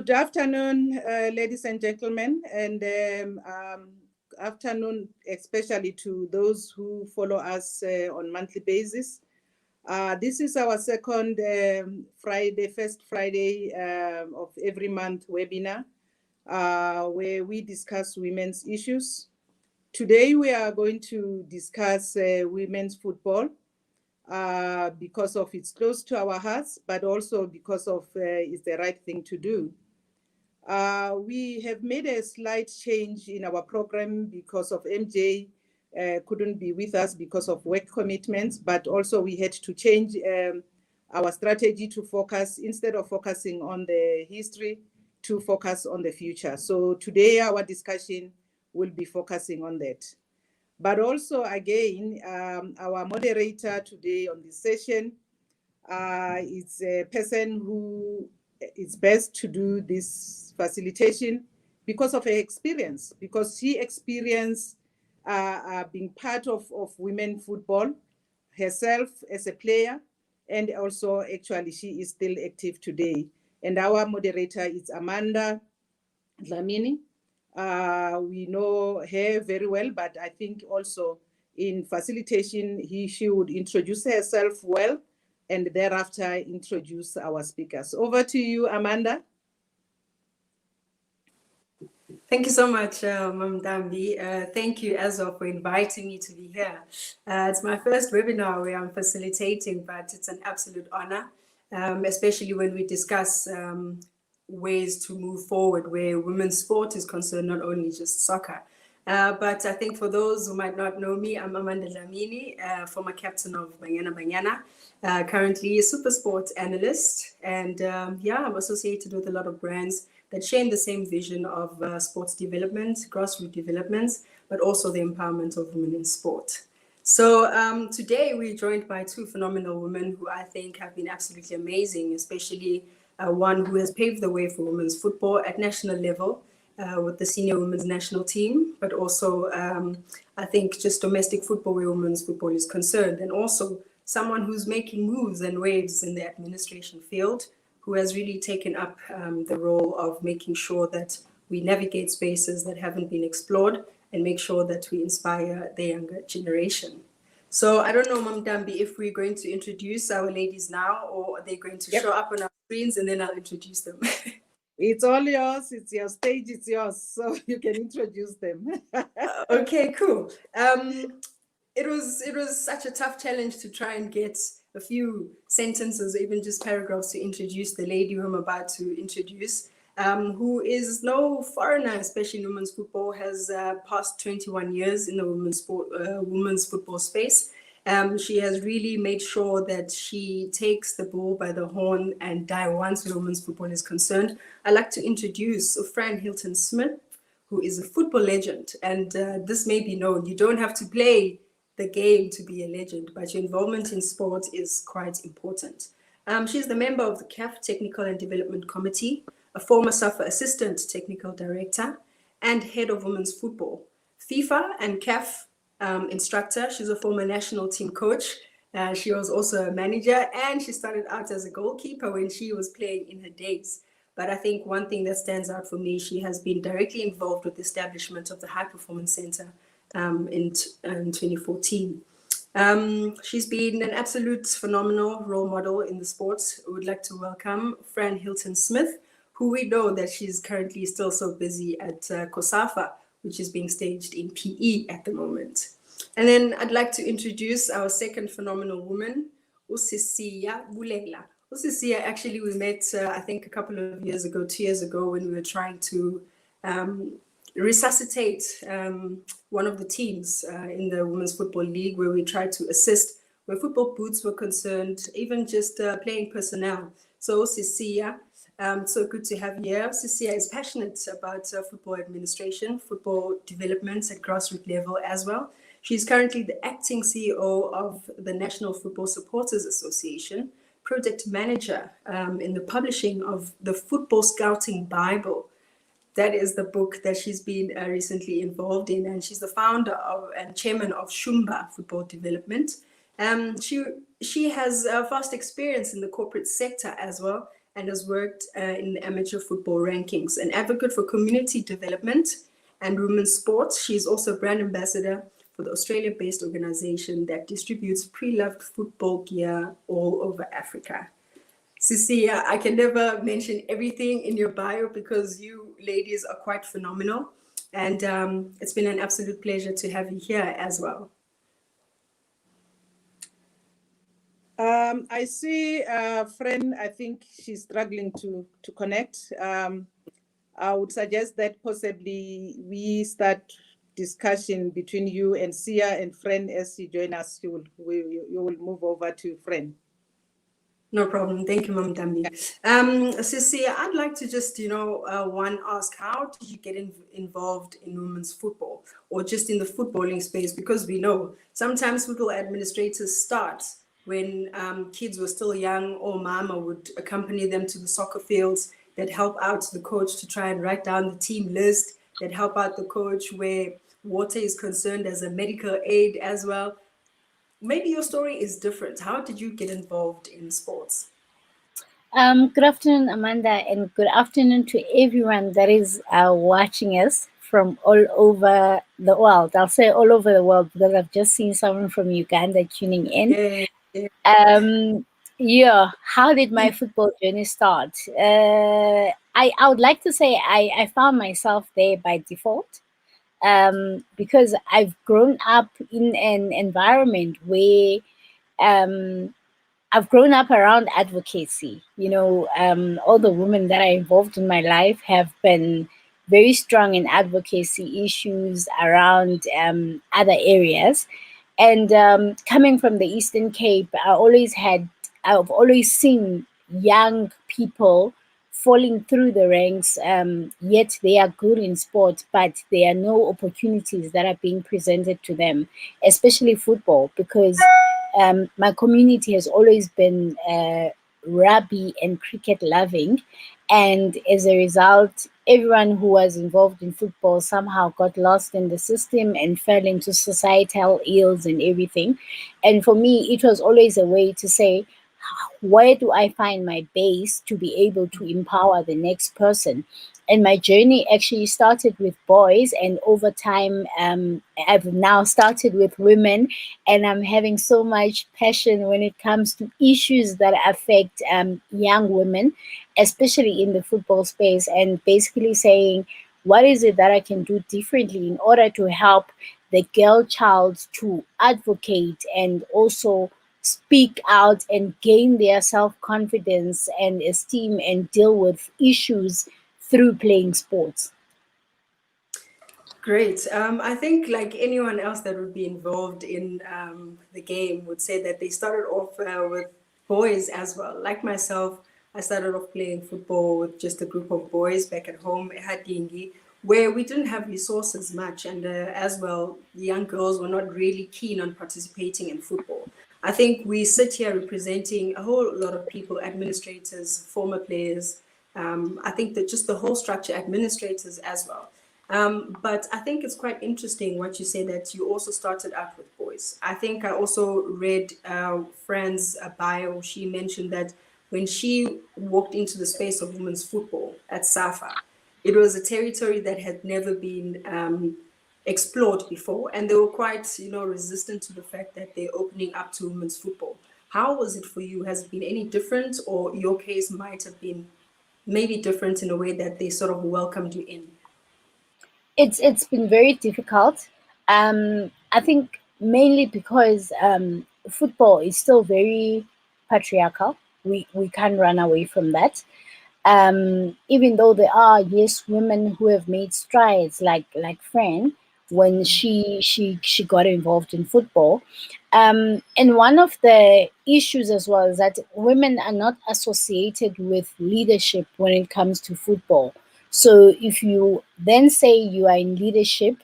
Good afternoon, ladies and gentlemen, and afternoon especially to those who follow us on monthly basis. This is our second first Friday of every month webinar where we discuss women's issues. Today we are going to discuss women's football because of it's close to our hearts, but also because of it's the right thing to do. We have made a slight change in our program because of MJ couldn't be with us because of work commitments, but also we had to change our strategy to focus, instead of focusing on the history, to focus on the future. So today our discussion will be focusing on that. But also again, our moderator today on this session is a person who is best to do this facilitation because of her experience, because she experienced being part of women football herself as a player, and also actually she is still active today. And our moderator is Amanda Dlamini. We know her very well, but I think also in facilitation, she would introduce herself well and thereafter introduce our speakers. Over to you, Amanda. Thank you so much, Mam Dambi. Thank you, Azor, for inviting me to be here. It's my first webinar where I'm facilitating, but it's an absolute honor, especially when we discuss ways to move forward where women's sport is concerned, not only just soccer. But I think for those who might not know me, I'm Amanda Dlamini, former captain of Banyana, currently a super sports analyst. And yeah, I'm associated with a lot of brands that share the same vision of sports development, grassroots development, but also the empowerment of women in sport. So today we're joined by two phenomenal women who I think have been absolutely amazing, especially one who has paved the way for women's football at national level with the senior women's national team, but also I think just domestic football where women's football is concerned, and also someone who's making moves and waves in the administration field, who has really taken up the role of making sure that we navigate spaces that haven't been explored and make sure that we inspire the younger generation. So I don't know, Mam Dambi, if we're going to introduce our ladies now, or are they going to show up on our screens and then I'll introduce them? It's all yours. It's your stage. It's yours. So you can introduce them. Okay, cool. It was such a tough challenge to try and get a few sentences, or even just paragraphs, to introduce the lady who I'm about to introduce, who is no foreigner, especially in women's football, has passed 21 years in the women's football space. She has really made sure that she takes the bull by the horn and die once when women's football is concerned. I'd like to introduce Fran Hilton-Smith, who is a football legend. And this may be known, you don't have to play the game to be a legend, but your involvement in sport is quite important. She's the member of the CAF Technical and Development Committee, a former SAFA Assistant Technical Director, and Head of Women's Football, FIFA and CAF instructor. She's a former national team coach. She was also a manager, and she started out as a goalkeeper when she was playing in her days. But I think one thing that stands out for me, she has been directly involved with the establishment of the High Performance Center in 2014. She's been an absolute phenomenal role model in the sports. I would like to welcome Fran Hilton-Smith, who we know that she's currently still so busy at COSAFA, which is being staged in PE at the moment. And then I'd like to introduce our second phenomenal woman, Usisiya Bulela. Usisiya, actually we met, I think a couple of years ago, 2 years ago, when we were trying to resuscitate one of the teams in the Women's Football League, where we tried to assist where football boots were concerned, even just playing personnel. So Usisiya, so good to have you here. Usisiya is passionate about football administration, football development at grassroots level as well. She's currently the acting CEO of the National Football Supporters Association, project manager in the publishing of the Football Scouting Bible. That is the book that she's been recently involved in, and she's the founder of and chairman of Shumba Football Development. She has vast experience in the corporate sector as well, and has worked in the amateur football rankings. An advocate for community development and women's sports, she's also brand ambassador for the Australia-based organization that distributes pre-loved football gear all over Africa. Sisi, I can never mention everything in your bio because you ladies are quite phenomenal. And it's been an absolute pleasure to have you here as well. I see Fran, I think she's struggling to connect. I would suggest that possibly we start discussion between you and Sia and Fran as you join us. You will move over to Fran. No problem. Thank you, Mom Dambi. Sisi, I'd like to just, one, ask, how did you get involved in women's football or just in the footballing space? Because we know sometimes football administrators start when kids were still young, or mama would accompany them to the soccer fields, that help out the coach to try and write down the team list, that help out the coach where water is concerned as a medical aid as well. Maybe your story is different. How did you get involved in sports? Good afternoon, Amanda, and good afternoon to everyone that is watching us from all over the world. I'll say all over the world because I've just seen someone from Uganda tuning in. Yeah. How did my football journey start? I would like to say I found myself there by default. Because I've grown up in an environment where I've grown up around advocacy. All the women that are involved in my life have been very strong in advocacy issues around other areas. And coming from the Eastern Cape, I've always seen young people falling through the ranks, yet they are good in sport, but there are no opportunities that are being presented to them, especially football, because my community has always been rugby and cricket loving. And as a result, everyone who was involved in football somehow got lost in the system and fell into societal ills and everything. And for me, it was always a way to say, where do I find my base to be able to empower the next person? And my journey actually started with boys, and over time, I've now started with women, and I'm having so much passion when it comes to issues that affect young women, especially in the football space, and basically saying, what is it that I can do differently in order to help the girl child to advocate and also speak out and gain their self-confidence and esteem and deal with issues through playing sports. Great. I think like anyone else that would be involved in the game would say that they started off with boys as well. Like myself, I started off playing football with just a group of boys back at home at Hadingi, where we didn't have resources much. And as well, the young girls were not really keen on participating in football. I think we sit here representing a whole lot of people, administrators, former players. I think that just the whole structure, administrators as well. But I think it's quite interesting what you say, that you also started out with boys. I think I also read Fran's bio. She mentioned that when she walked into the space of women's football at SAFA, it was a territory that had never been explored before, and they were quite, resistant to the fact that they're opening up to women's football. How was it for you? Has it been any different, or your case might have been maybe different in a way that they sort of welcomed you in? It's been very difficult. I think mainly because football is still very patriarchal. We can't run away from that. Even though there are, yes, women who have made strides, like Fran, when she got involved in football. And one of the issues as well is that women are not associated with leadership when it comes to football. So if you then say you are in leadership,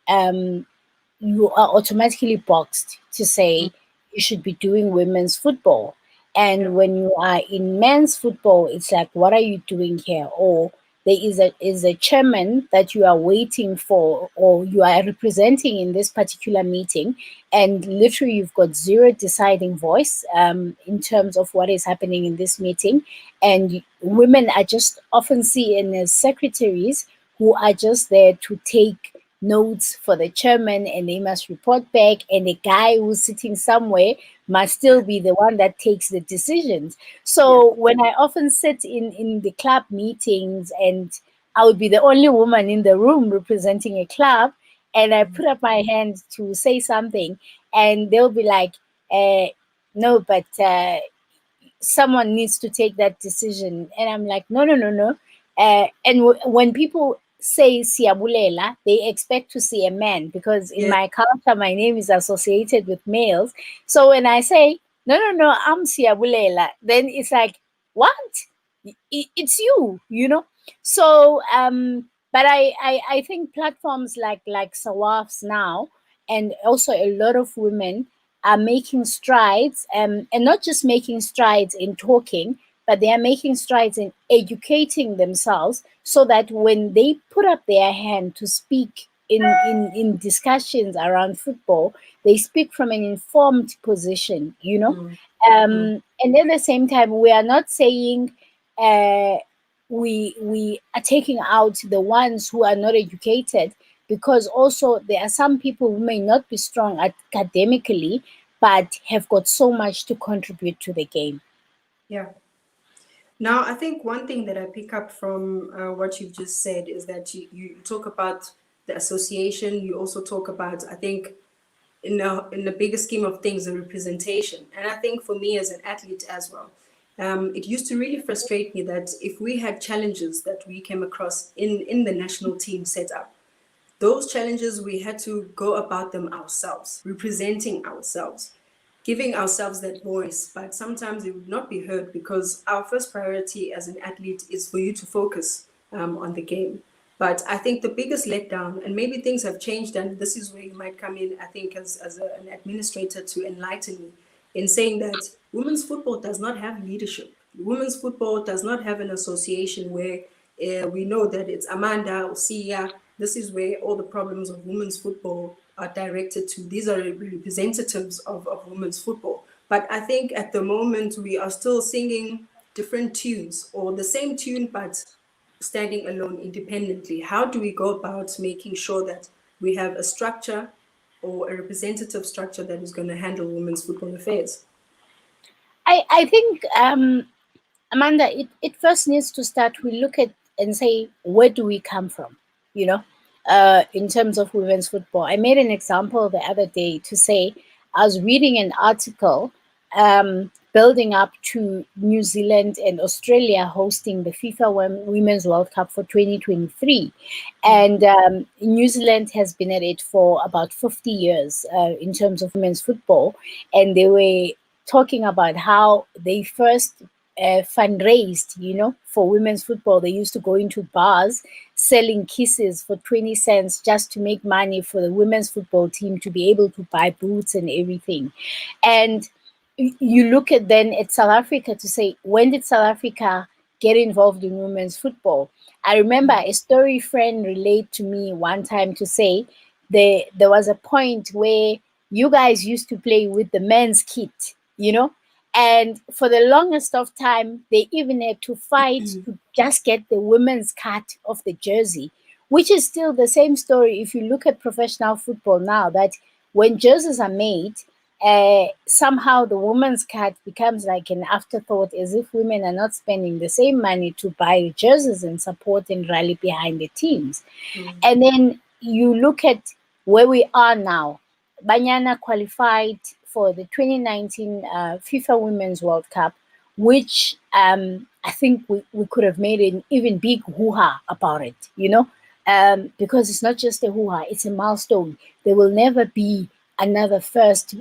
you are automatically boxed to say you should be doing women's football. And when you are in men's football, it's like, what are you doing here? Or there is a chairman that you are waiting for or you are representing in this particular meeting, and literally you've got zero deciding voice in terms of what is happening in this meeting, and women are just often seen as secretaries who are just there to take notes for the chairman, and they must report back, and the guy who's sitting somewhere must still be the one that takes the decisions. So when I often sit in the club meetings, and I would be the only woman in the room representing a club, and I put up my hand to say something, and they'll be like, no, but someone needs to take that decision. And I'm like, no, no, no, no. When people say Siabulela, they expect to see a man, because in my culture, my name is associated with males. So when I say, no, no, no, I'm Siabulela, then it's like, what? It's you, you know? So, but I think platforms like SAWAFs now, and also a lot of women are making strides, and not just making strides in talking, but they are making strides in educating themselves, so that when they put up their hand to speak in discussions around football, they speak from an informed position, you know. And at the same time, we are not saying we are taking out the ones who are not educated, because also there are some people who may not be strong academically, but have got so much to contribute to the game. Yeah. Now, I think one thing that I pick up from what you've just said is that you talk about the association. You also talk about, I think, in the bigger scheme of things, the representation. And I think for me as an athlete as well, it used to really frustrate me that if we had challenges that we came across in the national team setup, those challenges, we had to go about them ourselves, representing ourselves, giving ourselves that voice. But sometimes it would not be heard, because our first priority as an athlete is for you to focus on the game. But I think the biggest letdown, and maybe things have changed, and this is where you might come in, I think, as an administrator to enlighten me, in saying that women's football does not have leadership. Women's football does not have an association where we know that it's Amanda or Sia. This is where all the problems of women's football are directed to. These are representatives of women's football. But I think at the moment we are still singing different tunes, or the same tune, but standing alone independently. How do we go about making sure that we have a structure, or a representative structure, that is going to handle women's football affairs? I think, Amanda, it first needs to start. We look at and say, where do we come from? You know, in terms of women's football. I made an example the other day to say, I was reading an article building up to New Zealand and Australia hosting the FIFA Women's World Cup for 2023. And New Zealand has been at it for about 50 years in terms of women's football. And they were talking about how they first fundraised, you know, for women's football. They used to go into bars selling kisses for 20 cents just to make money for the women's football team to be able to buy boots and everything. And you look at then at South Africa to say, when did South Africa get involved in women's football? I remember a story friend relayed to me one time to say there was a point where you guys used to play with the men's kit, you know, and for the longest of time, they even had to fight to just get the women's cut of the jersey, which is still the same story if you look at professional football now, that when jerseys are made, somehow the women's cut becomes like an afterthought, as if women are not spending the same money to buy jerseys and support and rally behind the teams. And then you look at where we are now. Banyana qualified for the 2019 FIFA Women's World Cup, which I think we could have made an even big hoo-ha about it, you know, because it's not just a hoo-ha, it's a milestone. There will never be another first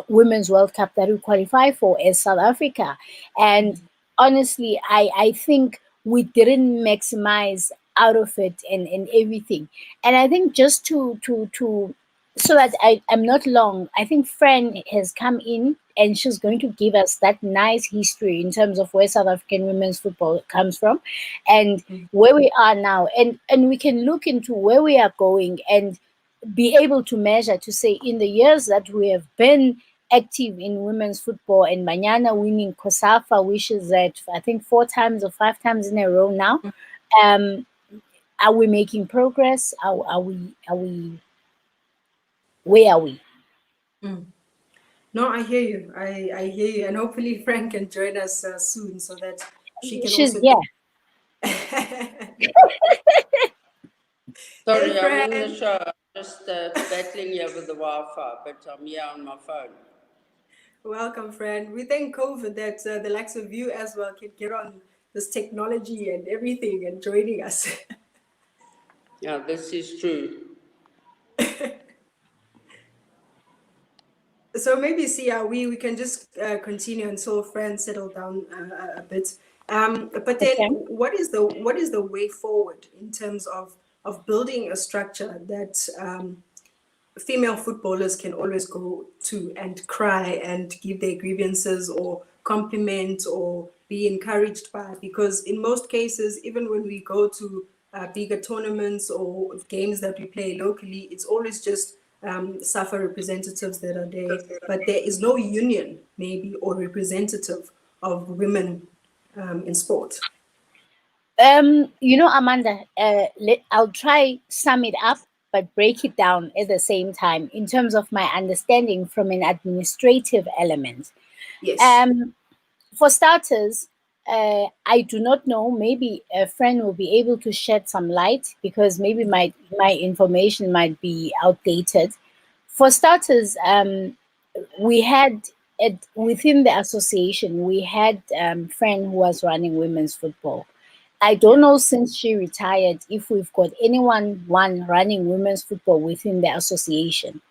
Women's World Cup that we qualify for as South Africa. And honestly, I think we didn't maximize out of it and everything. And I think just to so that I'm not long, I think Fran has come in and she's going to give us that nice history in terms of where South African women's football comes from and where we are now. And we can look into where we are going and be able to measure to say in the years that we have been active in women's football and Banyana winning COSAFA, which is at I think 4 times or 5 times in a row now. Are we making progress? Are we where are we? No, I hear you. I hear you, and hopefully Frank can join us soon so that she can She's also. yeah. Sorry, I'm Fran. in the show. I'm just battling here with the Wi-Fi, but I'm here on my phone. Welcome, Fran. We thank COVID that the likes of you as well can get on this technology and everything and joining us. Yeah, this is true. So maybe Sia, we can just continue until Fran settle down a bit. But then, Okay. what is the way forward in terms of building a structure that female footballers can always go to and cry and give their grievances or compliment or be encouraged by? Because in most cases, even when we go to bigger tournaments or games that we play locally, it's always just SAFA representatives that are there, but there is no union maybe or representative of women in sport. Amanda, I'll try sum it up, but break it down at the same time in terms of my understanding from an administrative element. Yes. For starters, I do not know. Maybe a friend will be able to shed some light because maybe my information might be outdated. For starters, we had within the association, we had friend who was running women's football. I don't know since she retired if we've got anyone running women's football within the association.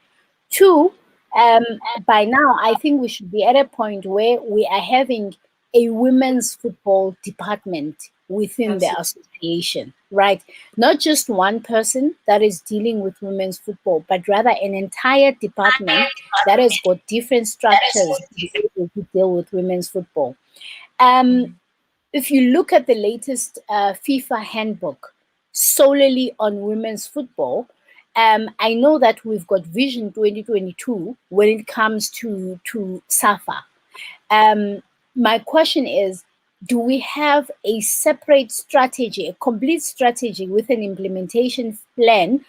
Two, by now I think we should be at a point where we are having a women's football department within the association, right? Not just one person that is dealing with women's football, but rather an entire department that has got different structures to be able to deal with women's football. If you look at the latest FIFA handbook solely on women's football, I know that we've got Vision 2022 when it comes to SAFA. My question is, do we have a separate strategy, a complete strategy with an implementation plan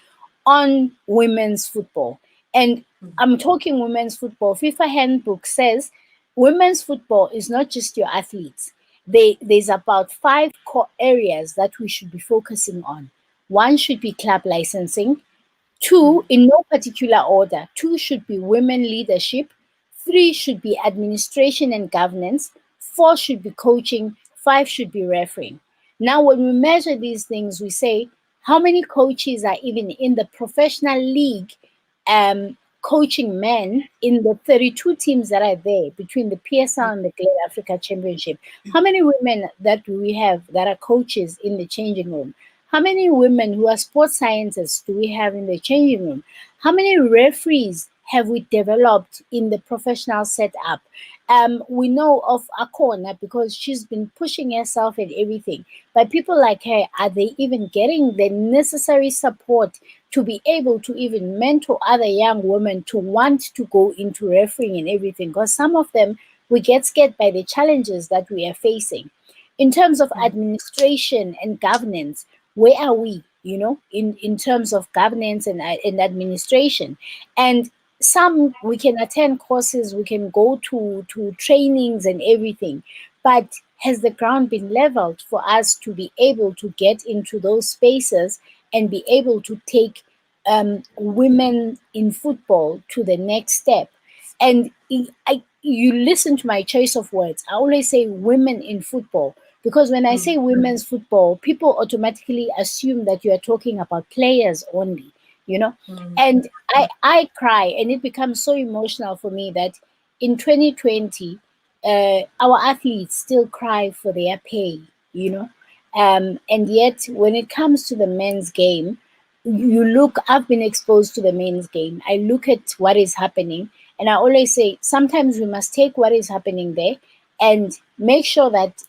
on women's football? And I'm talking women's football. FIFA handbook says women's football is not just your athletes. There's about 5 core areas that we should be focusing on. One should be club licensing. 2, in no particular order. 2 should be women leadership. 3 should be administration and governance. 4 should be coaching. 5 should be refereeing. Now, when we measure these things, we say how many coaches are even in the professional league coaching men in the 32 teams that are there between the PSL and the Great Africa Championship. How many women that do we have that are coaches in the changing room? How many women who are sports scientists do we have in the changing room? How many referees have we developed in the professional setup? We know of Akona because she's been pushing herself and everything. But people like her, are they even getting the necessary support to be able to even mentor other young women to want to go into refereeing and everything? Because some of them, we get scared by the challenges that we are facing. In terms of administration and governance, where are we, in terms of governance and administration? And some we can attend courses, we can go to trainings and everything, but has the ground been leveled for us to be able to get into those spaces and be able to take women in football to the next step? And you listen to my choice of words. I always say women in football, because when I say women's football, people automatically assume that you are talking about players only, And I cry, and it becomes so emotional for me that in 2020, our athletes still cry for their pay, And yet, when it comes to the men's game, you look, I've been exposed to the men's game. I look at what is happening, and I always say sometimes we must take what is happening there and make sure that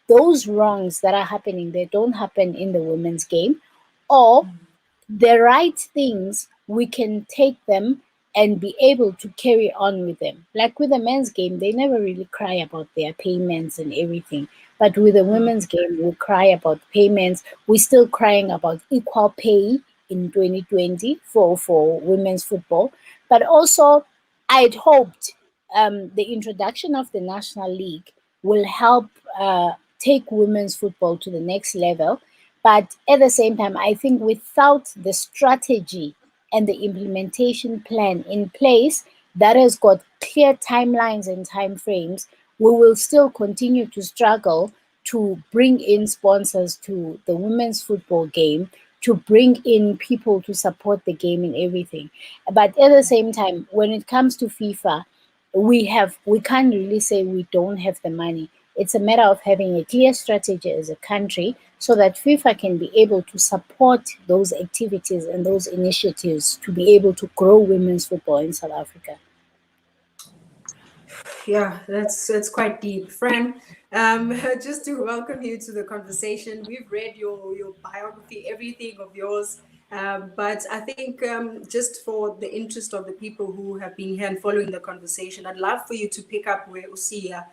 those wrongs that are happening there don't happen in the women's game, or the right things, we can take them and be able to carry on with them. Like with the men's game, they never really cry about their payments and everything. But with the women's game, we cry about payments. We're still crying about equal pay in 2020 for women's football. But also, I'd hoped the introduction of the National League will help take women's football to the next level. But at the same time, I think without the strategy and the implementation plan in place that has got clear timelines and timeframes, we will still continue to struggle to bring in sponsors to the women's football game, to bring in people to support the game and everything. But at the same time, when it comes to FIFA, we can't really say we don't have the money. It's a matter of having a clear strategy as a country so that FIFA can be able to support those activities and those initiatives to be able to grow women's football in South Africa. Yeah, that's quite deep. Fran, just to welcome you to the conversation. We've read your biography, everything of yours. But I think just for the interest of the people who have been here and following the conversation, I'd love for you to pick up where Usia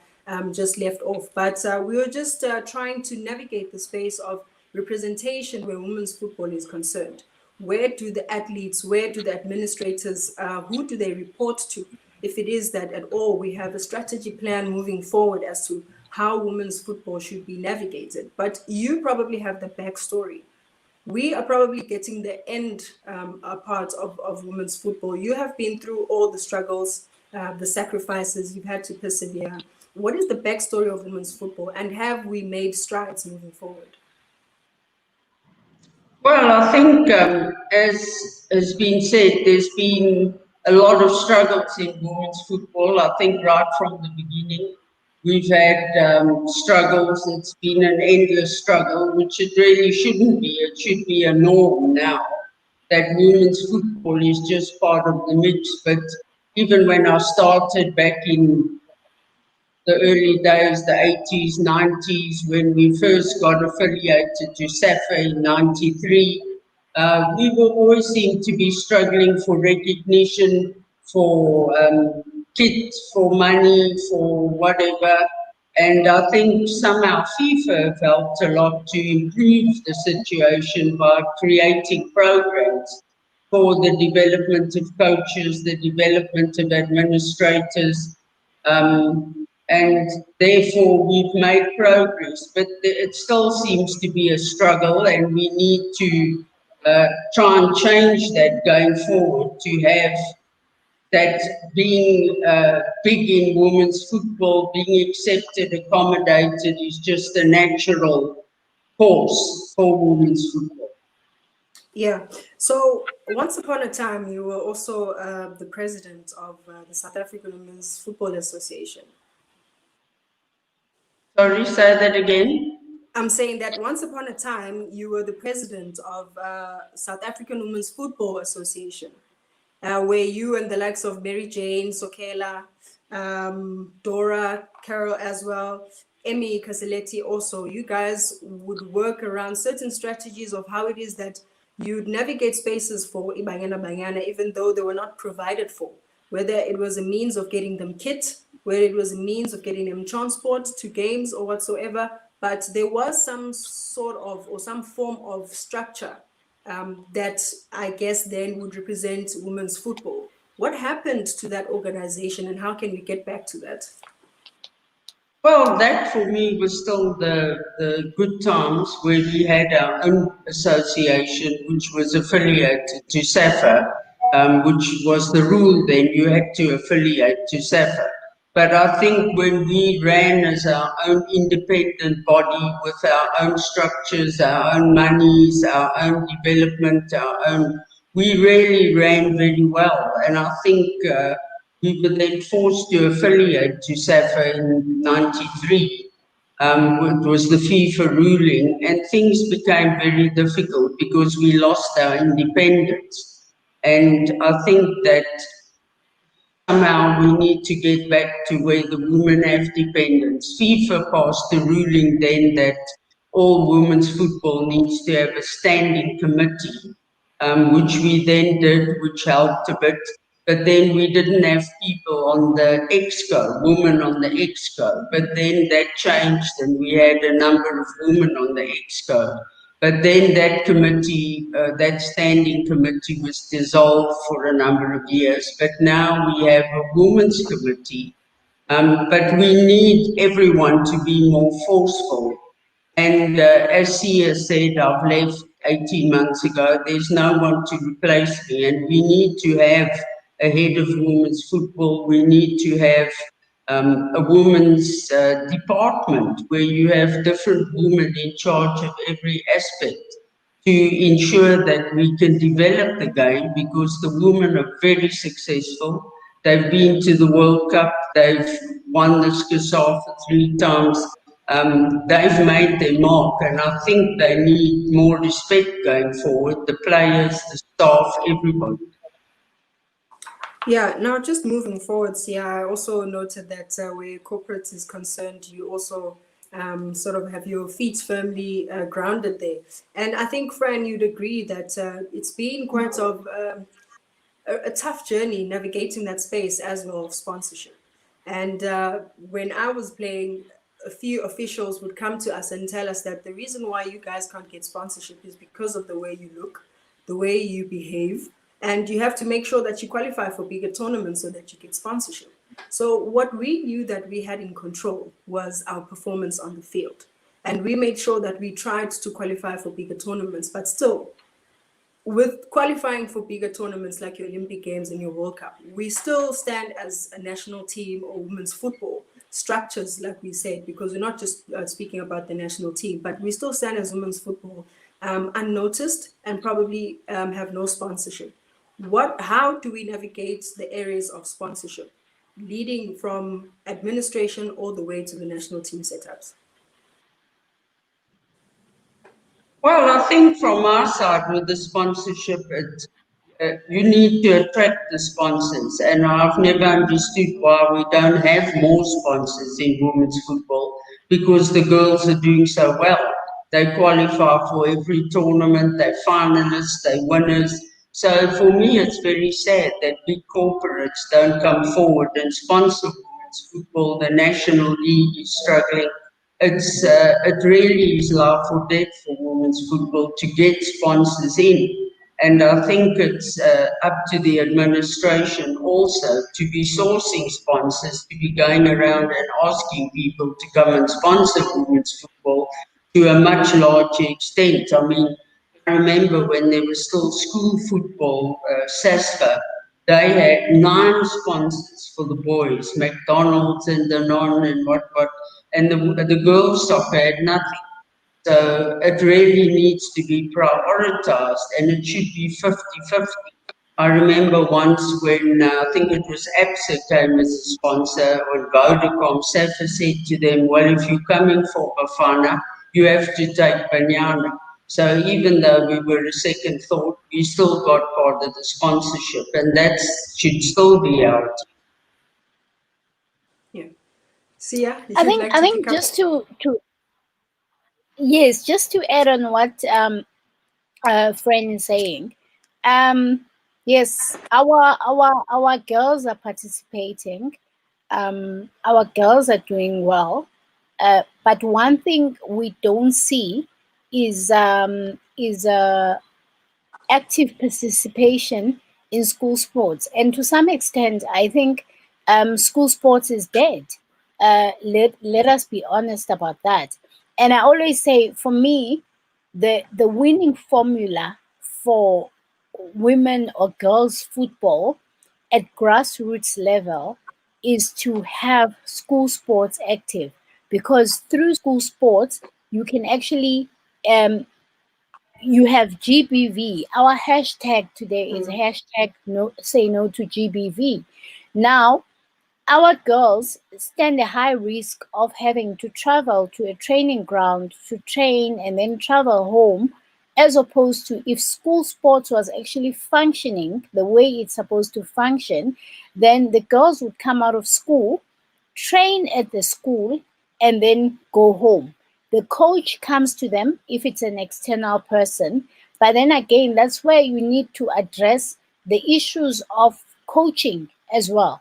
just left off. But we were just trying to navigate the space of representation where women's football is concerned. Where do the athletes, where do the administrators, who do they report to? If it is that at all, we have a strategy plan moving forward as to how women's football should be navigated. But you probably have the backstory. We are probably getting the end part of women's football. You have been through all the struggles, the sacrifices, you've had to persevere. What is the backstory of women's football, and have we made strides moving forward? Well, I think, as has been said, there's been a lot of struggles in women's football. I think right from the beginning, we've had struggles. It's been an endless struggle, which it really shouldn't be. It should be a norm now that women's football is just part of the mix. But even when I started back in the early days, the 80s, 90s, when we first got affiliated to SAFA in 93, we will always seem to be struggling for recognition, for kits, for money, for whatever. And I think somehow FIFA have helped a lot to improve the situation by creating programs for the development of coaches, the development of administrators, and therefore we've made progress, but it still seems to be a struggle, and we need to try and change that going forward, to have that being big in women's football, being accepted, accommodated is just a natural course for women's football. Yeah. So once upon a time, you were also the president of the South African Women's Football Association. Sorry, say that again. I'm saying that once upon a time, you were the president of South African Women's Football Association, where you and the likes of Mary-Jane Sokhela, Dora, Carol as well, Emmy Kaseleti also, you guys would work around certain strategies of how it is that you'd navigate spaces for Ibanyana, even though they were not provided for, whether it was a means of getting them kit, whether it was a means of getting them transport to games or whatsoever, but there was some sort of, or some form of structure that I guess then would represent women's football. What happened to that organization, and how can we get back to that? Well, that for me was still the good times, where we had our own association, which was affiliated to SAFA, which was the rule then, you had to affiliate to SAFA. But I think when we ran as our own independent body with our own structures, our own monies, our own development, we really ran very well. And I think we were then forced to affiliate to SAFA in 93. It was the FIFA ruling, and things became very difficult because we lost our independence. And I think that somehow we need to get back to where the women have dependence. FIFA passed a ruling then that all women's football needs to have a standing committee, which we then did, which helped a bit. But then we didn't have people on the exco, women on the exco. But then that changed and we had a number of women on the exco. But then that committee, that standing committee was dissolved for a number of years. But now we have a women's committee. But we need everyone to be more forceful. And as Sia said, I've left 18 months ago. There's no one to replace me. And we need to have a head of women's football. We need to have a women's department where you have different women in charge of every aspect to ensure that we can develop the game, because the women are very successful. They've been to the World Cup, they've won the SAWASF 3 times. They've made their mark, and I think they need more respect going forward, the players, the staff, everybody. Yeah, now just moving forward, I also noted that where corporate is concerned, you also sort of have your feet firmly grounded there. And I think, Fran, you'd agree that it's been quite of a tough journey navigating that space as well of sponsorship. And when I was playing, a few officials would come to us and tell us that the reason why you guys can't get sponsorship is because of the way you look, the way you behave, and you have to make sure that you qualify for bigger tournaments so that you get sponsorship. So what we knew that we had in control was our performance on the field. And we made sure that we tried to qualify for bigger tournaments, but still, with qualifying for bigger tournaments like your Olympic Games and your World Cup, we still stand as a national team or women's football structures, like we said, because we're not just speaking about the national team, but we still stand as women's football unnoticed and probably have no sponsorship. How do we navigate the areas of sponsorship, leading from administration all the way to the national team setups? Well, I think from our side with the sponsorship, you need to attract the sponsors. And I've never understood why we don't have more sponsors in women's football, because the girls are doing so well. They qualify for every tournament, they're finalists, they're winners. So for me, it's very sad that big corporates don't come forward and sponsor women's football. The National League is struggling. It really is life or death for women's football to get sponsors in. And I think it's up to the administration also to be sourcing sponsors, to be going around and asking people to come and sponsor women's football to a much larger extent. I mean, I remember when there was still school football, SASFA, they had 9 sponsors for the boys, McDonald's and Danone and what, and the girls' soccer had nothing. So it really needs to be prioritized, and it should be 50-50. I remember once when I think it was APSA came as a sponsor, when Vodacom, SAFA said to them, well, if you're coming for Bafana, you have to take Banyana. So even though we were a second thought, we still got part of the sponsorship, and that should still be our team. Yeah. Sia, I think just to yes, just to add on what Fran is saying, yes, our girls are participating, our girls are doing well, but one thing we don't see is active participation in school sports, and to some extent, I think school sports is dead. Let us be honest about that. And I always say, for me, the winning formula for women or girls football at grassroots level is to have school sports active, because through school sports you can actually you have GBV. Our hashtag today is hashtag no, say no to GBV. Now, our girls stand a high risk of having to travel to a training ground to train and then travel home, as opposed to if school sports was actually functioning the way it's supposed to function, then the girls would come out of school, train at the school, and then go home. The coach comes to them if it's an external person. But then again, that's where you need to address the issues of coaching as well,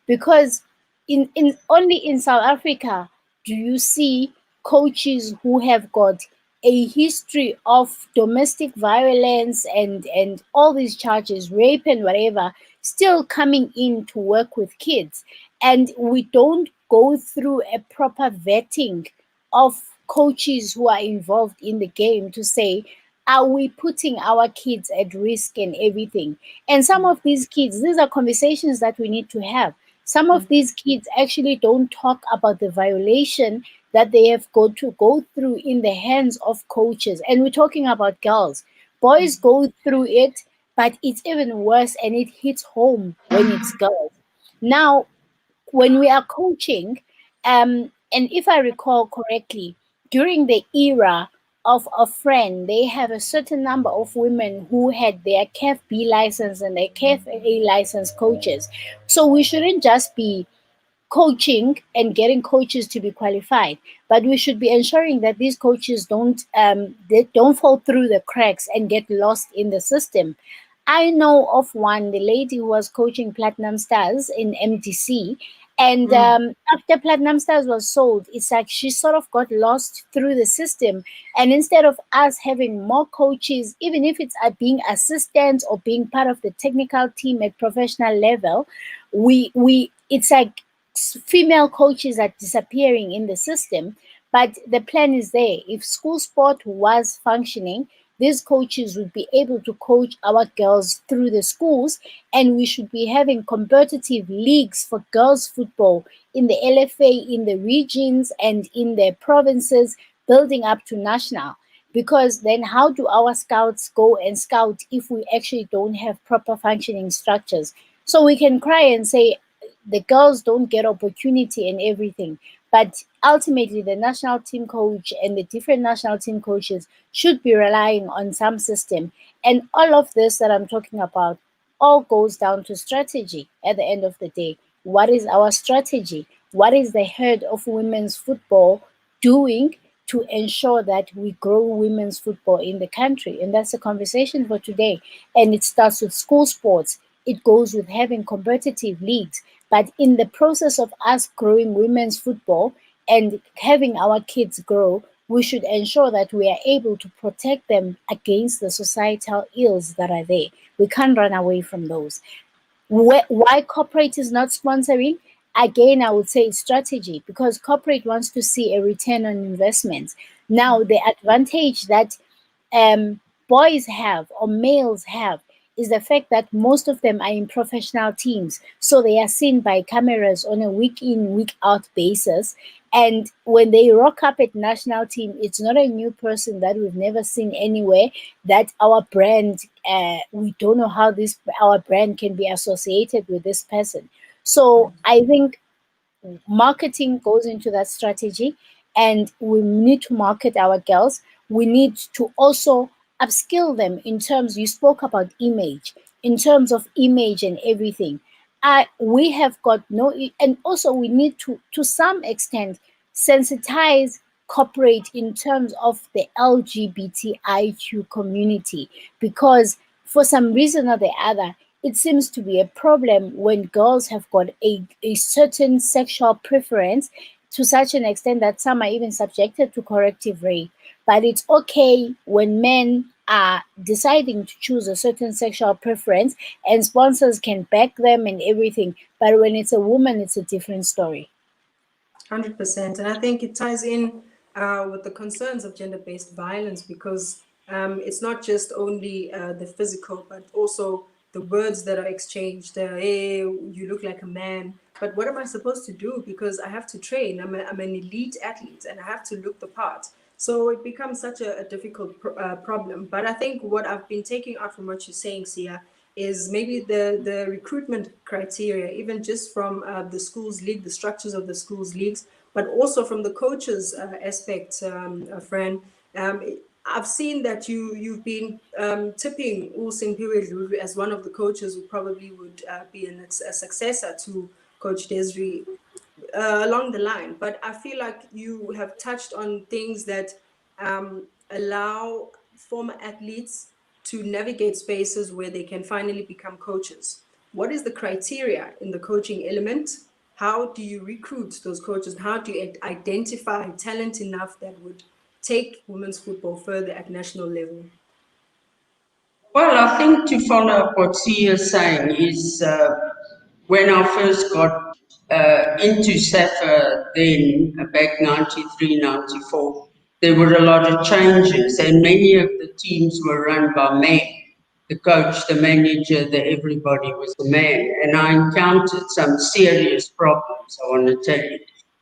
because in only in South Africa do you see coaches who have got a history of domestic violence and all these charges, rape and whatever, still coming in to work with kids. And we don't go through a proper vetting of coaches who are involved in the game to say, are we putting our kids at risk and everything? And some of these kids, these are conversations that we need to have. Some of these kids actually don't talk about the violation that they have got to go through in the hands of coaches. And we're talking about girls. Boys go through it, but it's even worse and it hits home when it's girls. Now, when we are coaching, and if I recall correctly, during the era of Fran, they have a certain number of women who had their CAF B license and their CAF A license coaches. So we shouldn't just be coaching and getting coaches to be qualified, but we should be ensuring that these coaches they don't fall through the cracks and get lost in the system. I know of one, the lady who was coaching Platinum Stars in MDC, and after Platinum Stars was sold, it's like she sort of got lost through the system. And instead of us having more coaches, even if it's being assistants or being part of the technical team at professional level, we it's like female coaches are disappearing in the system. But the plan is there. If school sport was functioning, these coaches would be able to coach our girls through the schools, and we should be having competitive leagues for girls football in the LFA, in the regions, and in the provinces, building up to national. Because then, how do our scouts go and scout if we actually don't have proper functioning structures? So we can cry and say the girls don't get opportunity and everything. But ultimately, the national team coach and the different national team coaches should be relying on some system. And all of this that I'm talking about all goes down to strategy at the end of the day. What is our strategy? What is the head of women's football doing to ensure that we grow women's football in the country? And that's a conversation for today. And it starts with school sports. It goes with having competitive leagues. But in the process of us growing women's football and having our kids grow, we should ensure that we are able to protect them against the societal ills that are there. We can't run away from those. Why corporate is not sponsoring? Again, I would say it's strategy, because corporate wants to see a return on investment. Now, the advantage that boys have or males have is the fact that most of them are in professional teams. So they are seen by cameras on a week in, week out basis. And when they rock up at national team, it's not a new person that we've never seen anywhere, that our brand, we don't know how our brand can be associated with this person. So I think marketing goes into that strategy, and we need to market our girls. We need to also upskill them in terms, you spoke about image, in terms of image and everything. We have got no, and also we need to some extent, sensitize corporate in terms of the LGBTIQ community, because for some reason or the other, it seems to be a problem when girls have got a certain sexual preference, to such an extent that some are even subjected to corrective rape. But it's okay when men are deciding to choose a certain sexual preference and sponsors can back them and everything. But when it's a woman, it's a different story. 100%. And I think it ties in with the concerns of gender-based violence, because it's not just only the physical, but also the words that are exchanged. Hey, you look like a man. But what am I supposed to do? Because I have to train. I'm an elite athlete and I have to look the part. So it becomes such a difficult problem. But I think what I've been taking out from what you're saying, Sia, is maybe the recruitment criteria, even just from the schools league, the structures of the schools leagues, but also from the coaches aspect, Fran. I've seen that you've been tipping Usin Piwe as one of the coaches who probably would be a successor to Coach Desri along the line. But I feel like you have touched on things that allow former athletes to navigate spaces where they can finally become coaches. What is the criteria in the coaching element? How do you recruit those coaches? How do you identify talent enough that would take women's football further at national level? Well, I think to follow up what Sia is saying is when I first got into SAFA then, back 93, 94, there were a lot of changes and many of the teams were run by men. The coach, the manager, everybody was a man. And I encountered some serious problems, I want to tell you,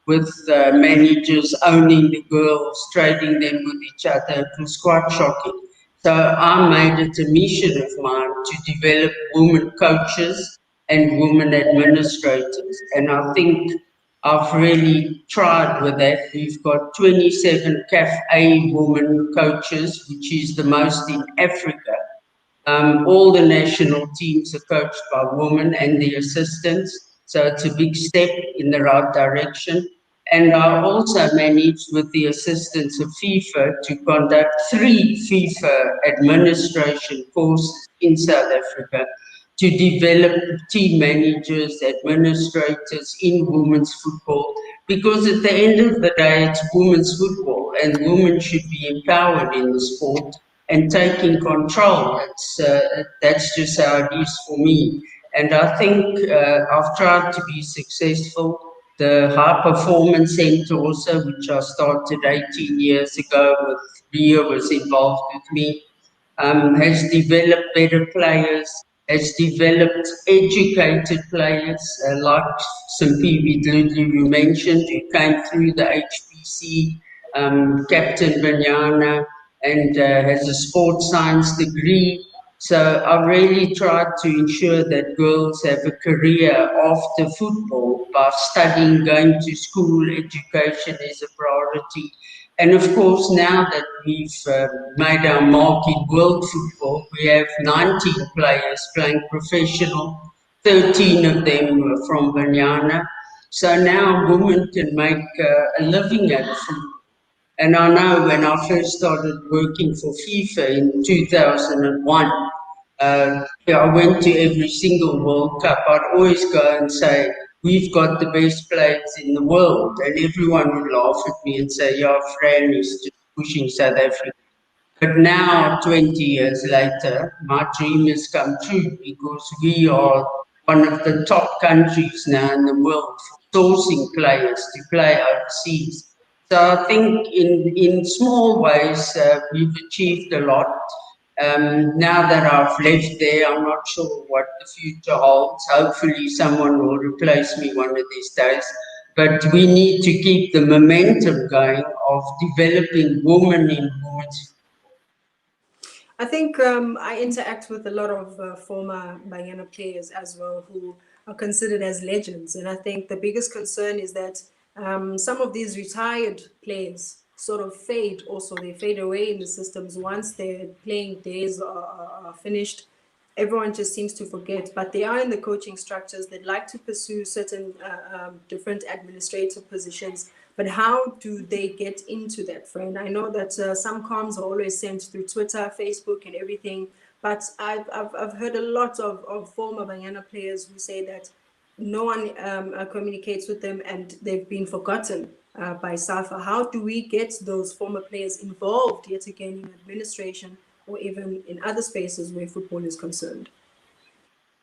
with managers owning the girls, trading them with each other. It was quite shocking. So I made it a mission of mine to develop women coaches and women administrators. And I think I've really tried with that. We've got 27 CAF A women coaches, which is the most in Africa. All the national teams are coached by women and the assistants, so it's a big step in the right direction. And I also managed with the assistance of FIFA to conduct 3 FIFA administration courses in South Africa to develop team managers, administrators in women's football, because at the end of the day, it's women's football and women should be empowered in the sport and taking control. That's just how it is for me. And I think I've tried to be successful. The High Performance Center also, which I started 18 years ago with Ria was involved with me, has developed better players, has developed educated players like Simpiwe Dludlu you mentioned, who came through the HPC, Captain Banyana, and has a sports science degree. So I really tried to ensure that girls have a career after football by studying, going to school. Education is a priority. And of course, now that we've made our mark in world football, we have 19 players playing professional, 13 of them are from Banyana. So now women can make a living at football. And I know when I first started working for FIFA in 2001, I went to every single World Cup. I'd always go and say, we've got the best players in the world. And everyone would laugh at me and say, yeah, Fran is just pushing South Africa. But now, 20 years later, my dream has come true because we are one of the top countries now in the world for sourcing players to play overseas. So I think in small ways, we've achieved a lot. Now that I've left there, I'm not sure what the future holds. Hopefully someone will replace me one of these days. But we need to keep the momentum going of developing women in women's. I think I interact with a lot of former Banyana players as well who are considered as legends. And I think the biggest concern is that some of these retired players sort of fade also. They fade away in the systems once their playing days are finished. Everyone just seems to forget, but they are in the coaching structures that like to pursue certain different administrative positions. But how do they get into that, Fran? I know that some comms are always sent through Twitter, Facebook, and everything. But I've heard a lot of former Banyana players who say that no one communicates with them and they've been forgotten by SAFA. How do we get those former players involved yet again in administration or even in other spaces where football is concerned?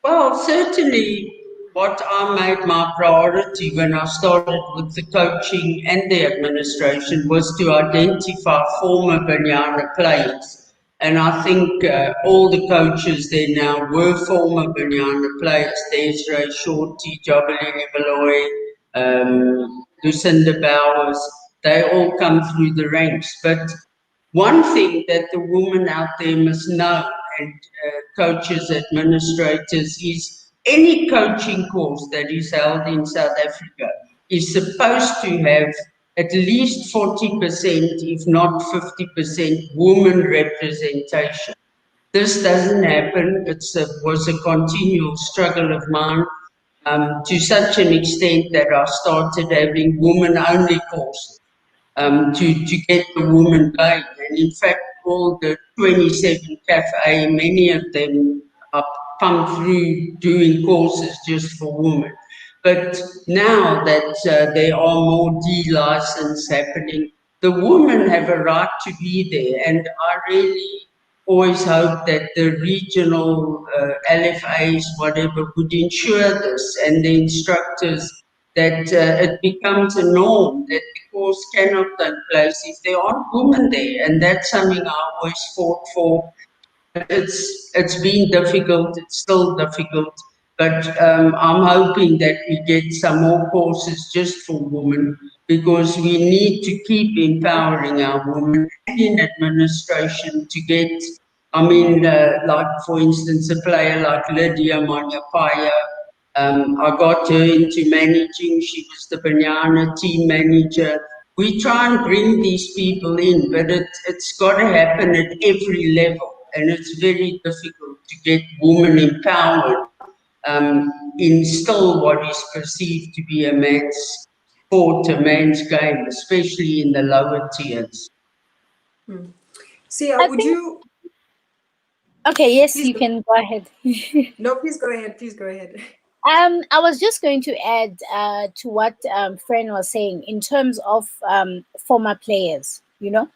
Well, certainly what I made my priority when I started with the coaching and the administration was to identify former Banyana players. And I think all the coaches there now were former Banyana players. Desiree Shorty, Jabulani Baloy, Lucinda Bowers, they all come through the ranks. But one thing that the women out there must know, and coaches, administrators, is any coaching course that is held in South Africa is supposed to have at least 40%, if not 50%, women representation. This doesn't happen. It was a continual struggle of mine, to such an extent that I started having women-only courses to get the women going. And in fact, all the 27 cafe, many of them are pumped through doing courses just for women. But now that there are more D-license happening, the women have a right to be there. And I really always hope that the regional LFAs, whatever, would ensure this, and the instructors, that it becomes a norm that the course cannot take place if there aren't women there. And that's something I always fought for. It's been difficult, it's still difficult, but I'm hoping that we get some more courses just for women, because we need to keep empowering our women in administration to get, I mean, like for instance, a player like Lydia Manyapaya, I got her into managing, she was the Banana team manager. We try and bring these people in, but it's got to happen at every level. And it's very difficult to get women empowered in still what is perceived to be a man's sport, a man's game, especially in the lower tiers. Sia, I would think- you? Okay, yes, Please you go. can go ahead. No, please go ahead. Please go ahead. I was just going to add to what Fran was saying in terms of former players. You know,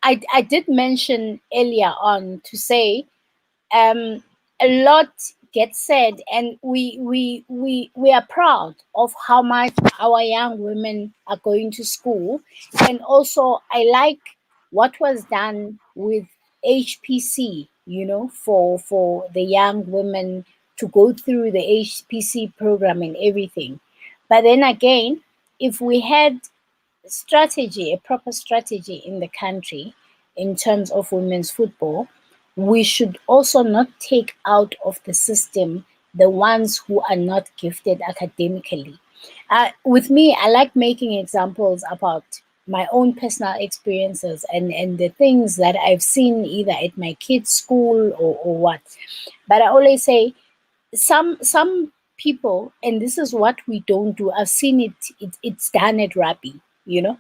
I did mention earlier on to say a lot gets said, and we are proud of how much our young women are going to school, and also I like what was done with HPC, you know, for the young women to go through the HPC program and everything. But then again, if we had strategy, a proper strategy in the country in terms of women's football, we should also not take out of the system the ones who are not gifted academically. With me, I like making examples about my own personal experiences and the things that I've seen either at my kids' school or what. But I always say some people, and this is what we don't do. I've seen it's done at rugby, you know.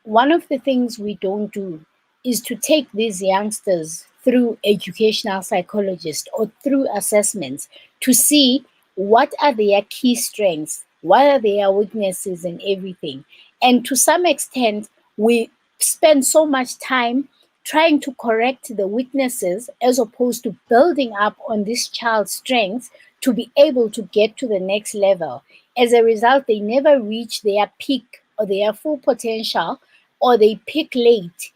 One of the things we don't do is to take these youngsters through educational psychologists or through assessments to see what are their key strengths, what are their weaknesses and everything. And to some extent, we spend so much time trying to correct the weaknesses as opposed to building up on this child's strengths to be able to get to the next level. As a result, they never reach their peak or their full potential, or they peak late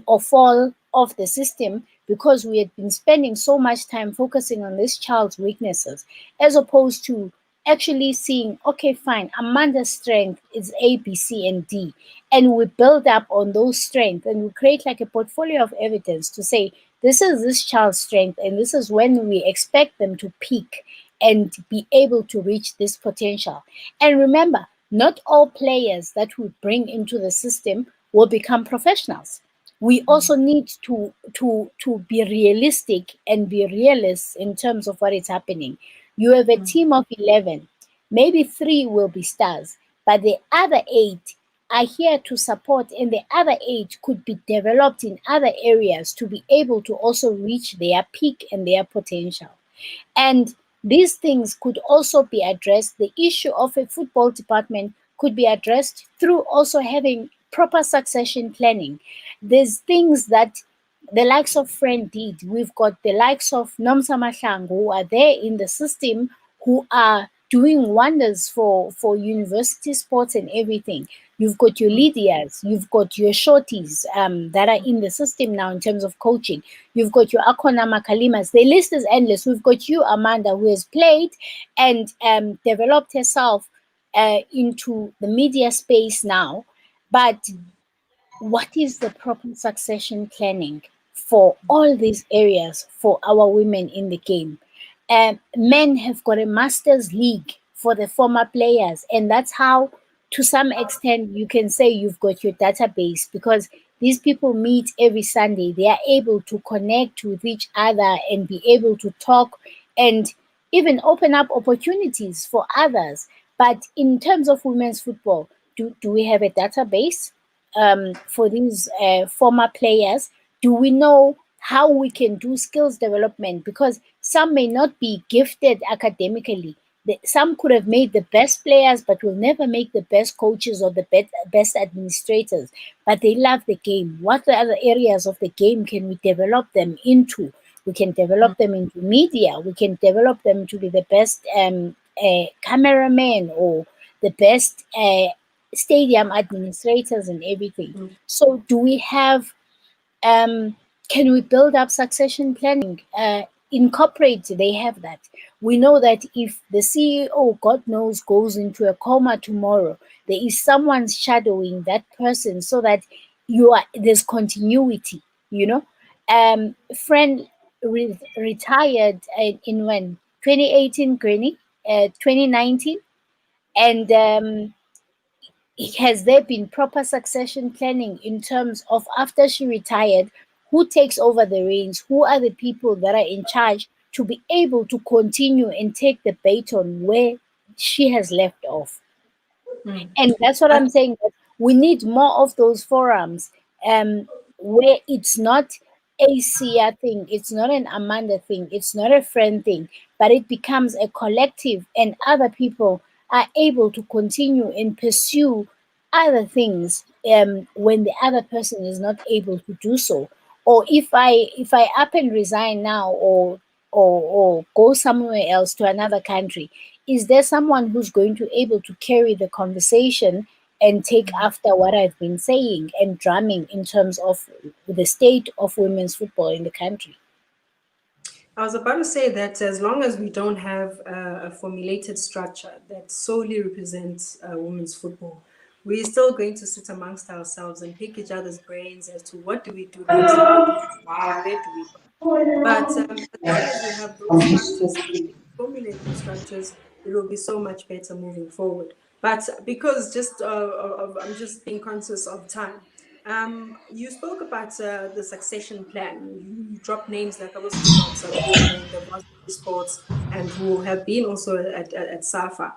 or fall off the system because we had been spending so much time focusing on this child's weaknesses as opposed to actually seeing, okay, fine, Amanda's strength is A, B, C, and D. And we build up on those strengths and we create like a portfolio of evidence to say, this is this child's strength, and this is when we expect them to peak and be able to reach this potential. And remember, not all players that we bring into the system will become professionals. We also need to be realistic and be realists in terms of what is happening. You have a team of 11, maybe 3 will be stars, but the other 8 are here to support, and the other 8 could be developed in other areas to be able to also reach their peak and their potential. And these things could also be addressed. The issue of a football department could be addressed through also having proper succession planning. There's things that the likes of Fran did. We've got the likes of Nomsa Mahlangu who are there in the system who are doing wonders for university sports and everything. You've got your Lydias, you've got your shorties that are in the system now in terms of coaching. You've got your Akona Makalimas. The list is endless. We've got you, Amanda, who has played and developed herself into the media space now. But what is the proper succession planning for all these areas for our women in the game. Men have got a masters league for the former players, and that's how, to some extent, you can say you've got your database, because these people meet every Sunday. They are able to connect with each other and be able to talk and even open up opportunities for others. But in terms of women's football, do we have a database for these former players? Do we know how we can do skills development? Because some may not be gifted academically. Some could have made the best players, but will never make the best coaches or the best administrators. But they love the game. What other areas of the game can we develop them into? We can develop them into media. We can develop them to be the best cameraman or the best stadium administrators and everything. So do we have, can we build up succession planning? Incorporate, they have that. We know that if the CEO, God knows, goes into a coma tomorrow, there is someone shadowing that person so that there's continuity, you know. Fran retired in when? 2018, Granny? 2019? And has there been proper succession planning in terms of, after she retired, who takes over the reins? Who are the people that are in charge to be able to continue and take the baton where she has left off? And that's what I'm saying, that we need more of those forums where it's not a Sia thing, it's not an Amanda thing, it's not a friend thing, but it becomes a collective, and other people are able to continue and pursue other things when the other person is not able to do so. Or if I up and resign now, or go somewhere else to another country, is there someone who's going to able to carry the conversation and take after what I've been saying and drumming in terms of the state of women's football in the country? I was about to say that as long as we don't have a formulated structure that solely represents women's football, we're still going to sit amongst ourselves and pick each other's brains as to what do we do next, how do we do, where do we go. But as long as we have those structures, formulated structures, it will be so much better moving forward. But because I'm just being conscious of time. You spoke about the succession plan. You dropped names like the varsity sports, and who have been also at SAFA.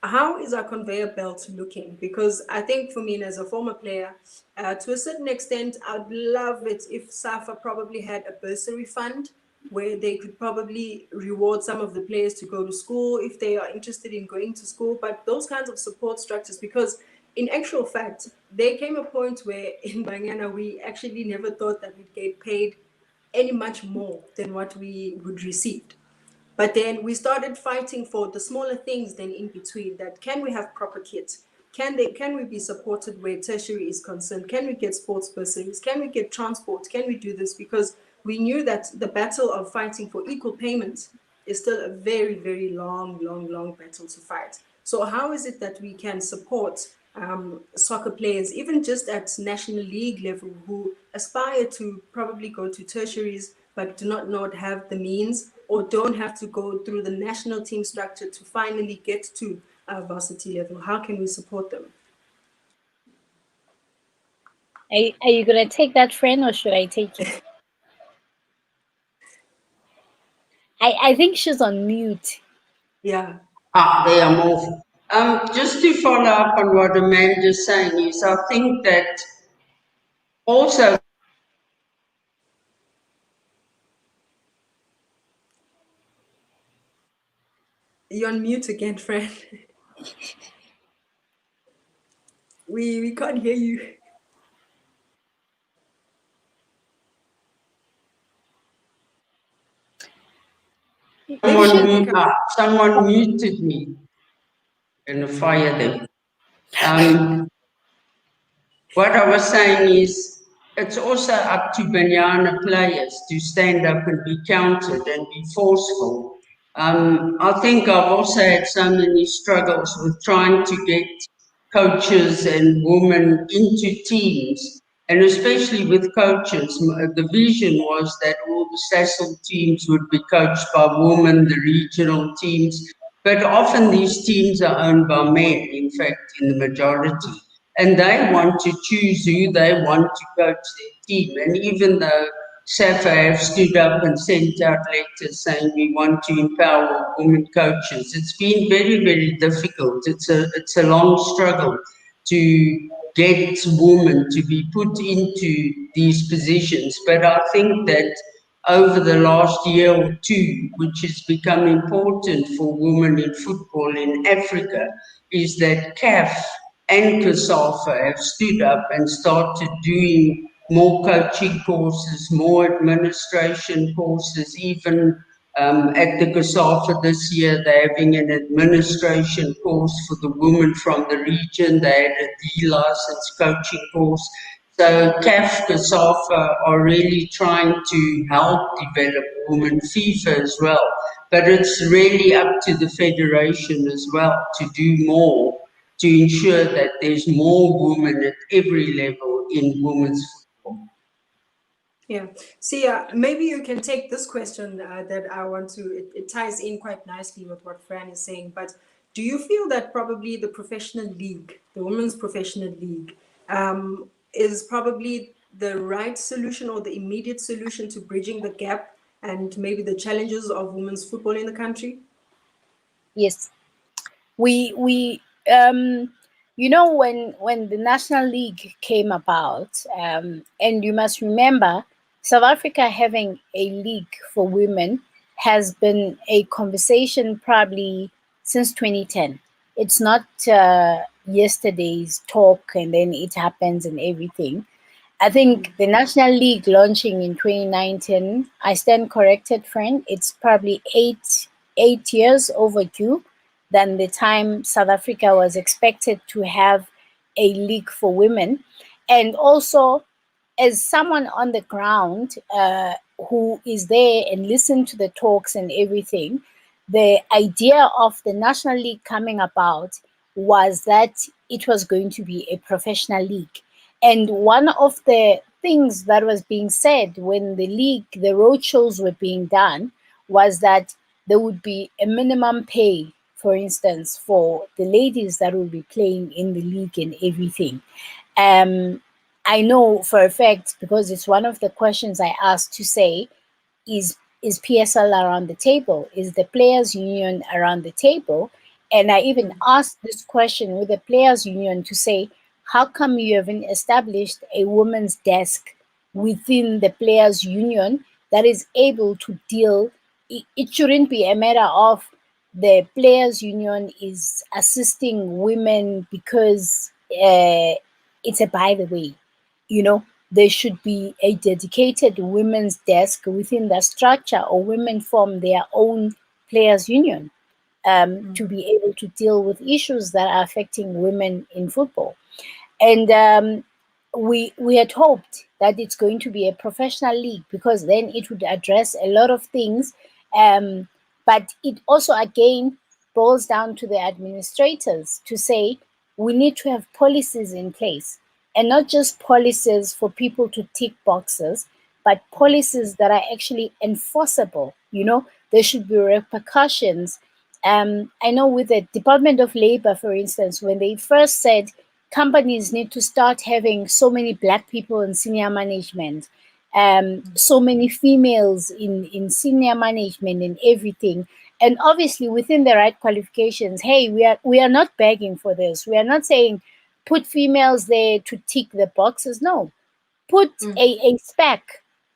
How is our conveyor belt looking? Because I think for me, and as a former player, to a certain extent, I'd love it if SAFA probably had a bursary fund where they could probably reward some of the players to go to school if they are interested in going to school. But those kinds of support structures, because in actual fact, there came a point where in Banyana, we actually never thought that we'd get paid any much more than what we would receive. But then we started fighting for the smaller things then in between, that can we have proper kits? Can we be supported where tertiary is concerned? Can we get sports bursaries? Can we get transport? Can we do this? Because we knew that the battle of fighting for equal payment is still a very, very long battle to fight. So how is it that we can support soccer players, even just at national league level, who aspire to probably go to tertiaries, but do not have the means, or don't have to go through the national team structure to finally get to varsity level? How can we support them? Are you going to take that, Fran, or should I take it? I think she's on mute. Yeah. They are more. Just to follow up on what Amanda's saying is, I think that also You're on mute again, Fran. We can't hear you. Someone muted me and fired them. What I was saying is, it's also up to Banyana players to stand up and be counted and be forceful. I think I've also had so many struggles with trying to get coaches and women into teams, And especially with coaches, the vision was that all the SASL teams would be coached by women, the regional teams, but often these teams are owned by men, in fact, in the majority. And they want to choose who they want to coach their team. And even though SAFA have stood up and sent out letters saying we want to empower women coaches, it's been very, very difficult. It's a long struggle to get women to be put into these positions. But I think that over the last year or two, which has become important for women in football in Africa, is that CAF and CASAFA have stood up and started doing more coaching courses, more administration courses, even at the CASAFA this year, they're having an administration course for the women from the region. They had a D-license coaching course. So CAF, CASAFA are really trying to help develop women, FIFA as well. But it's really up to the federation as well to do more to ensure that there's more women at every level in women's football. Yeah. See, maybe you can take this question that I want to, it ties in quite nicely with what Fran is saying, but do you feel that probably the professional league, the women's professional league, is probably the right solution or the immediate solution to bridging the gap and maybe the challenges of women's football in the country? Yes. We you know, when the National League came about, and you must remember, South Africa having a league for women has been a conversation probably since 2010. It's not yesterday's talk and then it happens and everything. I think the National League launching in 2019, I stand corrected, friend, it's probably eight years overdue than the time South Africa was expected to have a league for women. And also, as someone on the ground who is there and listen to the talks and everything, the idea of the National League coming about was that it was going to be a professional league. And one of the things that was being said when the roadshows were being done was that there would be a minimum pay, for instance, for the ladies that will be playing in the league and everything. I know for a fact, because it's one of the questions I asked, to say, is PSL around the table? Is the Players Union around the table? And I even asked this question with the Players Union to say, how come you haven't established a women's desk within the Players Union that is able to deal? It shouldn't be a matter of the Players Union is assisting women because it's a by the way. You know, there should be a dedicated women's desk within the structure, or women form their own Players Union to be able to deal with issues that are affecting women in football. And we had hoped that it's going to be a professional league, because then it would address a lot of things. But it also, again, boils down to the administrators to say, we need to have policies in place, and not just policies for people to tick boxes, but policies that are actually enforceable. You know, there should be repercussions. I know with the Department of Labor, for instance, when they first said companies need to start having so many Black people in senior management, so many females in senior management and everything, and obviously within the right qualifications. Hey, we are not begging for this. We are not saying put females there to tick the boxes. No, put a spec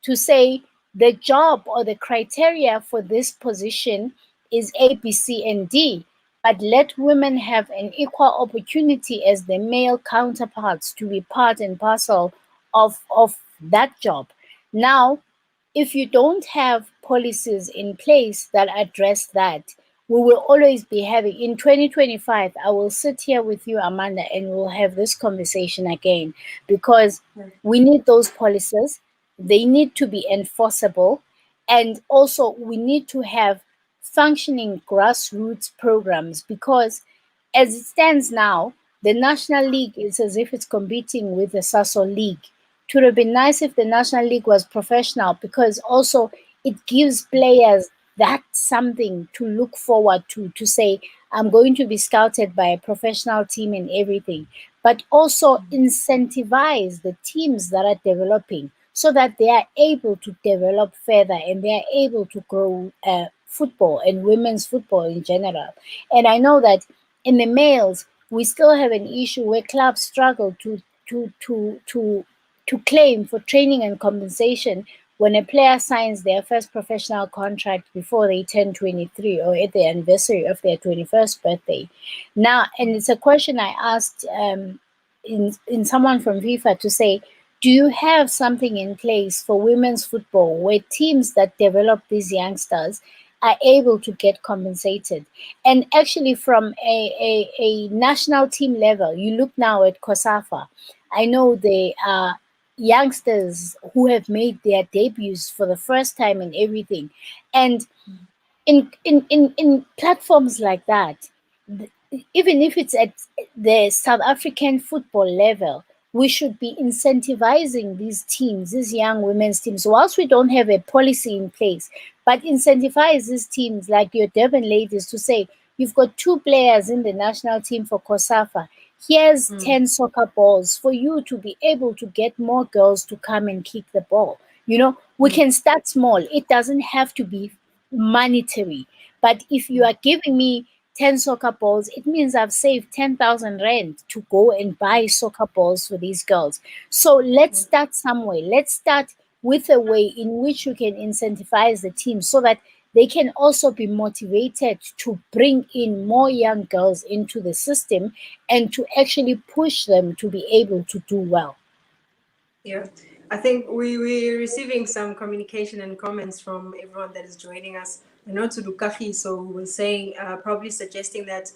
to say the job or the criteria for this position is A, B, C, and D. But let women have an equal opportunity as the male counterparts to be part and parcel of that job. Now, if you don't have policies in place that address that, we will always be having, in 2025, I will sit here with you, Amanda, and we'll have this conversation again, because we need those policies. They need to be enforceable. And also we need to have functioning grassroots programs, because as it stands now, the National League is as if it's competing with the SASO League. it would have been nice if the National League was professional, because also it gives players that something to look forward to say, I'm going to be scouted by a professional team and everything, but also incentivize the teams that are developing so that they are able to develop further and they are able to grow football and women's football in general. And I know that in the males, we still have an issue where clubs struggle to to to to claim for training and compensation when a player signs their first professional contract before they turn 23 or at the anniversary of their 21st birthday. Now, and it's a question I asked in someone from FIFA to say, do you have something in place for women's football where teams that develop these youngsters are able to get compensated? And actually, from a national team level, you look now at COSAFA. I know they are youngsters who have made their debuts for the first time and everything. And in platforms like that, even if it's at the South African football level, we should be incentivizing these teams, these young women's teams, whilst we don't have a policy in place, but incentivize these teams like your Durban ladies to say, you've got 2 players in the national team for COSAFA. Here's 10 soccer balls for you to be able to get more girls to come and kick the ball. You know, we can start small. It doesn't have to be monetary. But if you are giving me 10 soccer balls, it means I've saved 10,000 rand to go and buy soccer balls for these girls. So let's start somewhere. Let's start with a way in which you can incentivize the team so that they can also be motivated to bring in more young girls into the system and to actually push them to be able to do well. Yeah, I think we're receiving some communication and comments from everyone that is joining us. I know to Lukahi, so was saying, probably suggesting that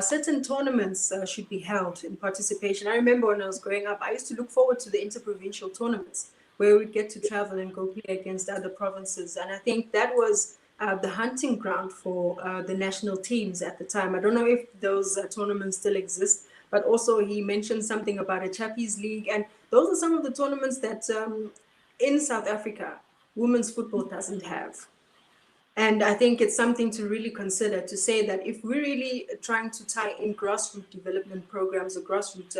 certain tournaments should be held in participation. I remember when I was growing up, I used to look forward to the interprovincial tournaments where we'd get to travel and go play against other provinces. And I think that was the hunting ground for the national teams at the time. I don't know if those tournaments still exist, but also he mentioned something about a Chappies League. And those are some of the tournaments that in South Africa, women's football doesn't have. And I think it's something to really consider, to say that if we're really trying to tie in grassroots development programs or grassroots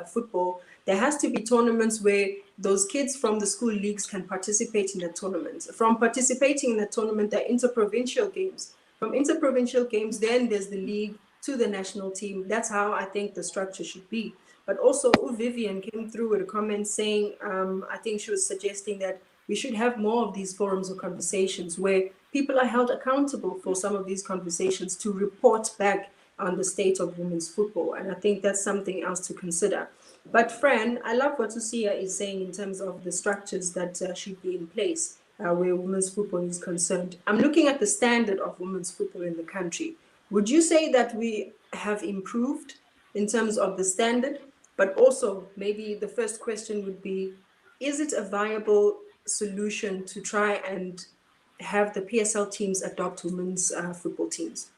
football, there has to be tournaments where those kids from the school leagues can participate in the tournament. From participating in the tournament, there are interprovincial games. From interprovincial games, then there's the league to the national team. That's how I think the structure should be. But also, Vivian came through with a comment saying, I think she was suggesting that we should have more of these forums or conversations where people are held accountable for some of these conversations to report back on the state of women's football. And I think that's something else to consider. But Fran, I love what Susia is saying in terms of the structures that should be in place where women's football is concerned. I'm looking at the standard of women's football in the country. Would you say that we have improved in terms of the standard? But also, maybe the first question would be, is it a viable solution to try and have the PSL teams adopt women's football teams?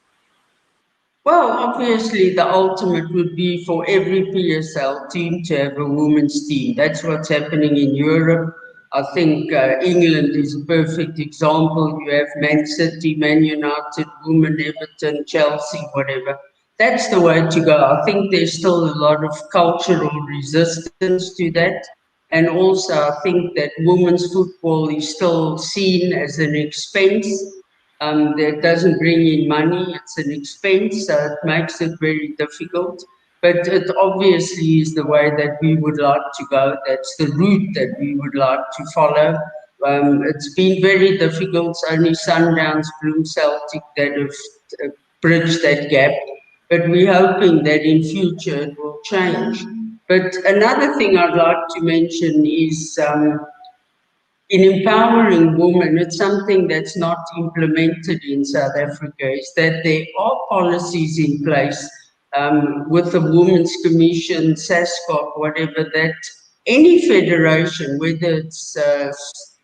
Well, obviously, the ultimate would be for every PSL team to have a women's team. That's what's happening in Europe. I think England is a perfect example. You have Man City, Man United, Women, Everton, Chelsea, whatever. That's the way to go. I think there's still a lot of cultural resistance to that. And also, I think that women's football is still seen as an expense that doesn't bring in money. It's an expense, so it makes it very difficult. But it obviously is the way that we would like to go. That's the route that we would like to follow. It's been very difficult. It's only Sundowns, Bloem, Celtic that have bridged that gap. But we're hoping that in future it will change. But another thing I'd like to mention is in empowering women, it's something that's not implemented in South Africa, is that there are policies in place with the Women's Commission, SASCOC, whatever, that any federation, whether it's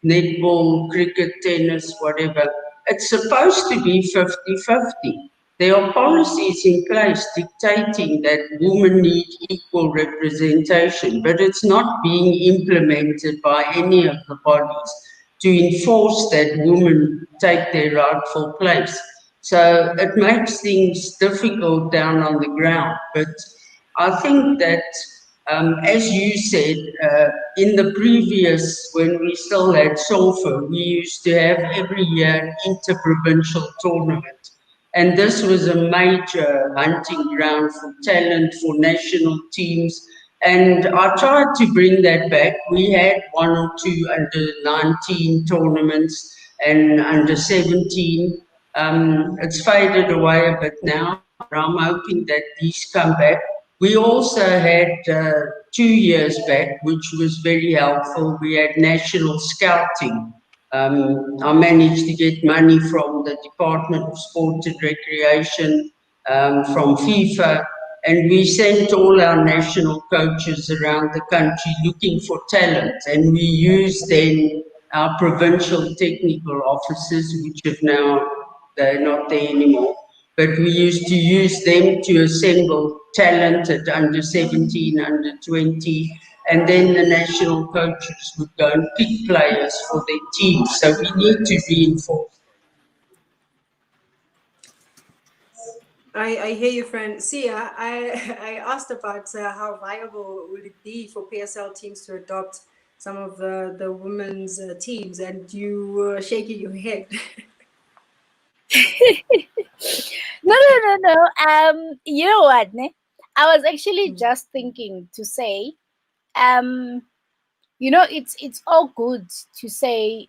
netball, cricket, tennis, whatever, it's supposed to be 50-50. there are policies in place dictating that women need equal representation, but it's not being implemented by any of the bodies to enforce that women take their rightful place. So it makes things difficult down on the ground. But I think that, as you said, in the previous, when we still had SAWASF, we used to have every year an interprovincial tournament. And this was a major hunting ground for talent, for national teams. And I tried to bring that back. We had 1 or 2 under 19 tournaments and under 17. It's faded away a bit now. I'm hoping that these come back. We also had 2 years back, which was very helpful. We had national scouting. I managed to get money from the Department of Sport and Recreation, from FIFA, and we sent all our national coaches around the country looking for talent, and we used then our provincial technical officers, which have now, they're not there anymore, but we used to use them to assemble talent at under 17, under 20, and then the national coaches would go and pick players for their teams. So we need to reinforce. I hear you, Fran. See, I asked about how viable would it be for PSL teams to adopt some of the women's teams, and you were shaking your head. No. You know what, ne? I was actually just thinking to say, it's all good to say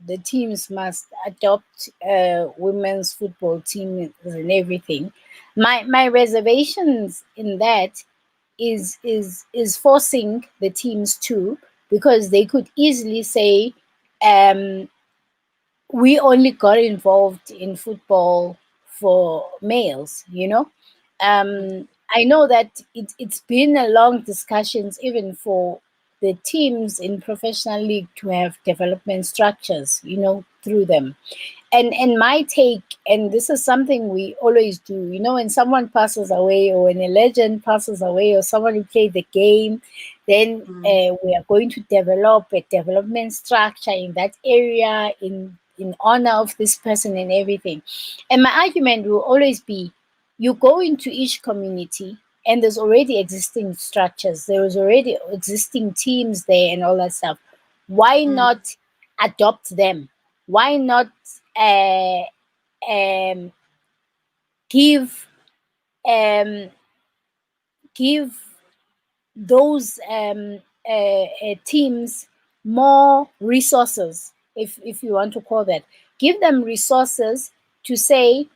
the teams must adopt women's football teams and everything. My reservations in that is forcing the teams to, because they could easily say, we only got involved in football for males, I know that it's been a long discussions even for the teams in professional league to have development structures, through them. And my take, and this is something we always do, when someone passes away, or when a legend passes away, or someone who played the game, then we are going to develop a development structure in that area in honor of this person and everything. And my argument will always be, you go into each community and there's already existing structures, there's already existing teams there and all that stuff. Why not adopt them? Why not give those teams more resources, if you want to call that? Give them resources to say,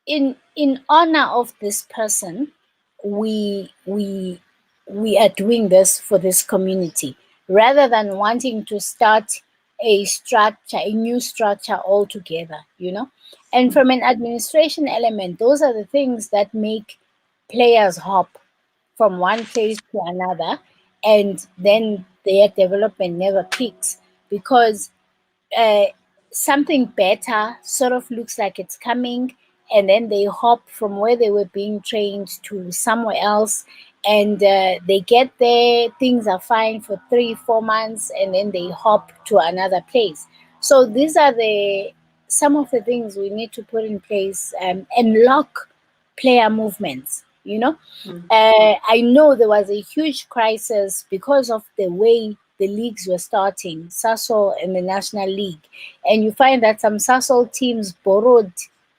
in honor of this person, we are doing this for this community, rather than wanting to start a new structure altogether, And from an administration element, those are the things that make players hop from one place to another, and then their development never peaks, because something better sort of looks like it's coming, and then they hop from where they were being trained to somewhere else, and they get there, things are fine for 3-4 months, and then they hop to another place. So these are some of the things we need to put in place, and lock player movements. I know there was a huge crisis because of the way the leagues were starting, Sasol and the National League. And you find that some Sasol teams borrowed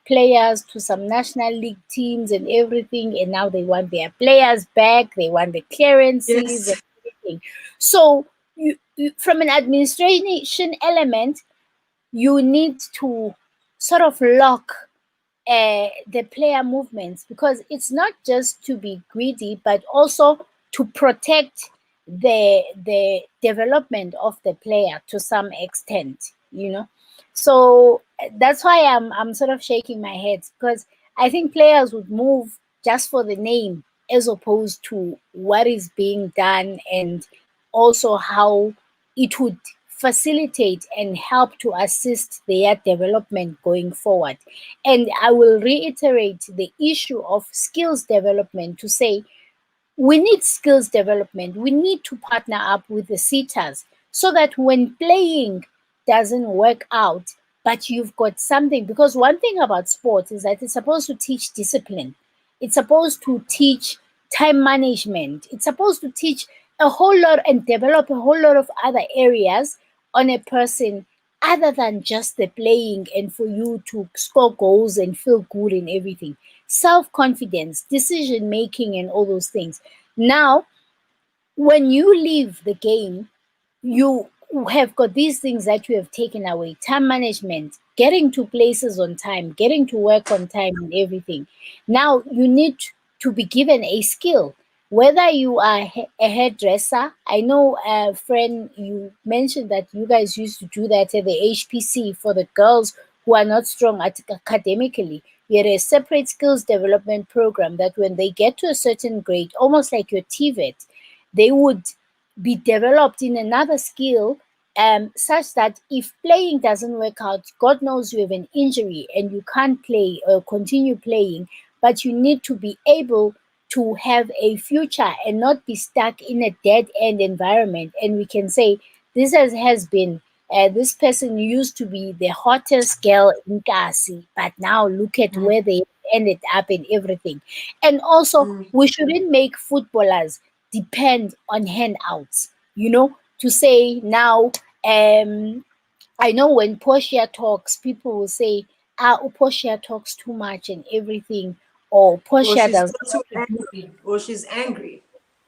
players to some National League teams and everything, and now they want their players back, they want the clearances and everything. So you, from an administration element, you need to sort of lock the player movements, because it's not just to be greedy, but also to protect the development of the player to some extent, So that's why I'm sort of shaking my head, because I think players would move just for the name, as opposed to what is being done, and also how it would facilitate and help to assist their development going forward. And I will reiterate the issue of skills development to say we need skills development. We need to partner up with the sitters so that when playing doesn't work out, but you've got something. Because one thing about sports is that it's supposed to teach discipline, it's supposed to teach time management, it's supposed to teach a whole lot and develop a whole lot of other areas on a person other than just the playing and for you to score goals and feel good and everything. Self-confidence, decision making, and all those things. Now, when you leave the game, you have got these things that you have taken away: time management, getting to places on time, getting to work on time, and everything. Now you need to be given a skill, whether you are a hairdresser. I know, Fran, you mentioned that you guys used to do that at the HPC for the girls who are not strong academically. We had a separate skills development program that when they get to a certain grade, almost like your TVET, they would be developed in another skill, such that if playing doesn't work out, God knows you have an injury and you can't play or continue playing, but you need to be able to have a future and not be stuck in a dead end environment. And we can say this has been, this person used to be the hottest girl in Kasi, but now look at where they ended up and everything. And also, we shouldn't make footballers depend on handouts, to say now, I know when Portia talks, people will say, Portia talks too much and everything, or Portia does. Too angry, or she's angry.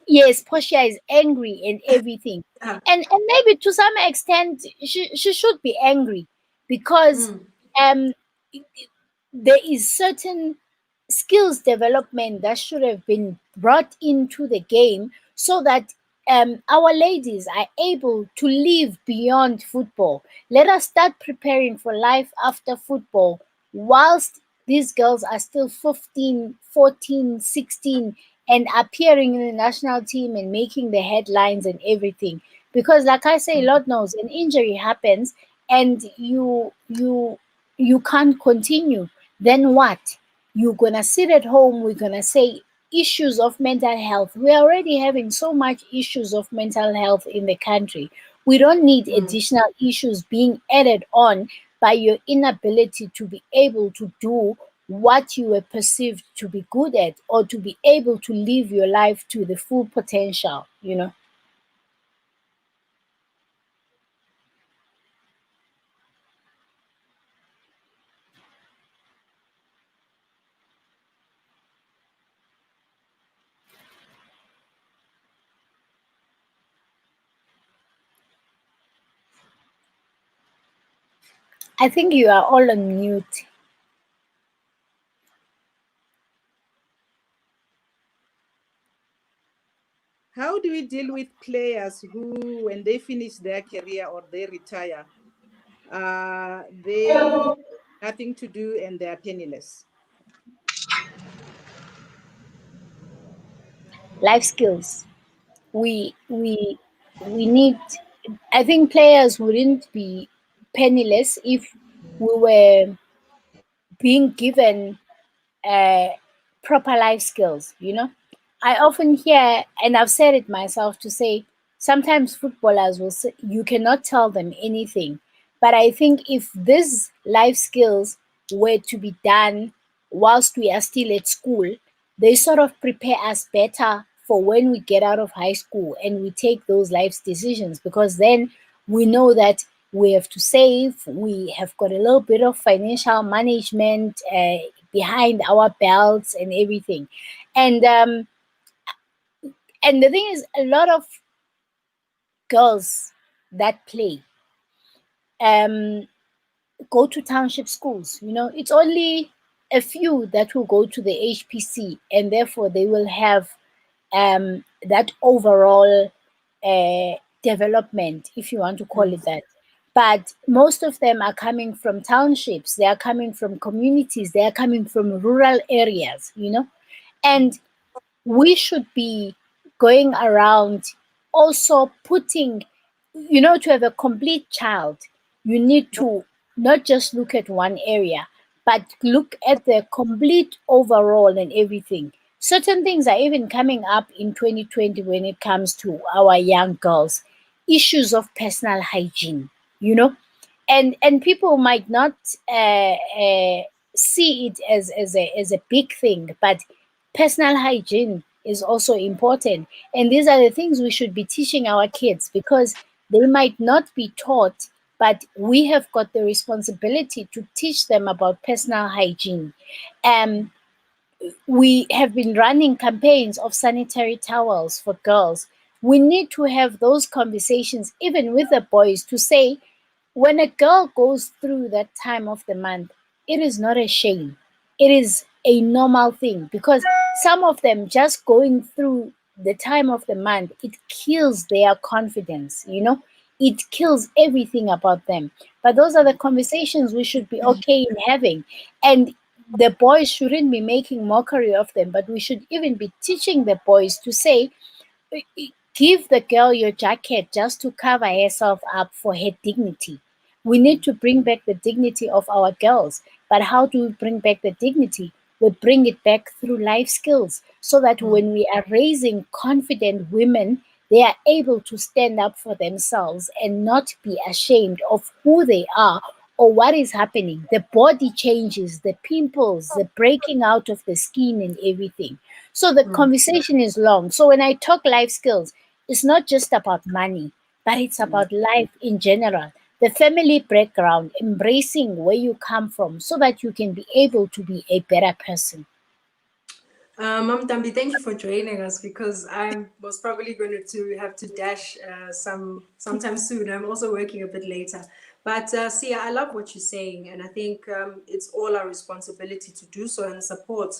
Yes, Portia is angry and everything. Yeah. And maybe to some extent, she should be angry because there is certain skills development that should have been brought into the game so that our ladies are able to live beyond football. Let us start preparing for life after football whilst these girls are still 15, 14, 16 and appearing in the national team and making the headlines and everything. Because like I say, Lord knows, an injury happens and you can't continue. Then what? You're gonna sit at home, we're gonna say issues of mental health. We're already having so much issues of mental health in the country. We don't need additional issues being added on by your inability to be able to do what you were perceived to be good at or to be able to live your life to the full potential. I think you are all on mute. How do we deal with players who, when they finish their career or they retire, they nothing to do and they are penniless? Life skills. We need. I think players wouldn't be penniless if we were being given proper life skills. I often hear, and I've said it myself, to say sometimes footballers will say you cannot tell them anything. But I think if these life skills were to be done whilst we are still at school, they sort of prepare us better for when we get out of high school and we take those life decisions, because then we know that we have to save, we have got a little bit of financial management behind our belts and everything. And the thing is, a lot of girls that play go to township schools. It's only a few that will go to the HPC, and therefore they will have that overall development, if you want to call it that. But most of them are coming from townships, they are coming from communities, they are coming from rural areas. And we should be going around also putting you know, to have a complete child, you need to not just look at one area, but look at the complete overall and everything. Certain things are even coming up in 2020 when it comes to our young girls. Issues of personal hygiene, you know, and people might not see it as a big thing, but personal hygiene is also important. And these are the things we should be teaching our kids, because they might not be taught, but we have got the responsibility to teach them about personal hygiene. Um, we have been running campaigns of sanitary towels for girls. We need to have those conversations even with the boys, to say, when a girl goes through that time of the month, it is not a shame. It is a normal thing, because some of them just going through the time of the month, it kills their confidence, you know, it kills everything about them. But those are the conversations we should be okay in having. And the boys shouldn't be making mockery of them, but we should even be teaching the boys to say, give the girl your jacket just to cover herself up for her dignity. We need to bring back the dignity of our girls. But how do we bring back the dignity? We bring it back through life skills, so that when we are raising confident women, they are able to stand up for themselves and not be ashamed of who they are or what is happening. The body changes, the pimples, the breaking out of the skin, and everything. So the conversation is long. So when I talk life skills, it's not just about money, but it's about life in general. The family background, embracing where you come from, so that you can be able to be a better person. Mom Tambi, thank you for joining us, because I was probably going to have to dash sometime soon. I'm also working a bit later. But Sia, I love what you're saying, and I think it's all our responsibility to do so and support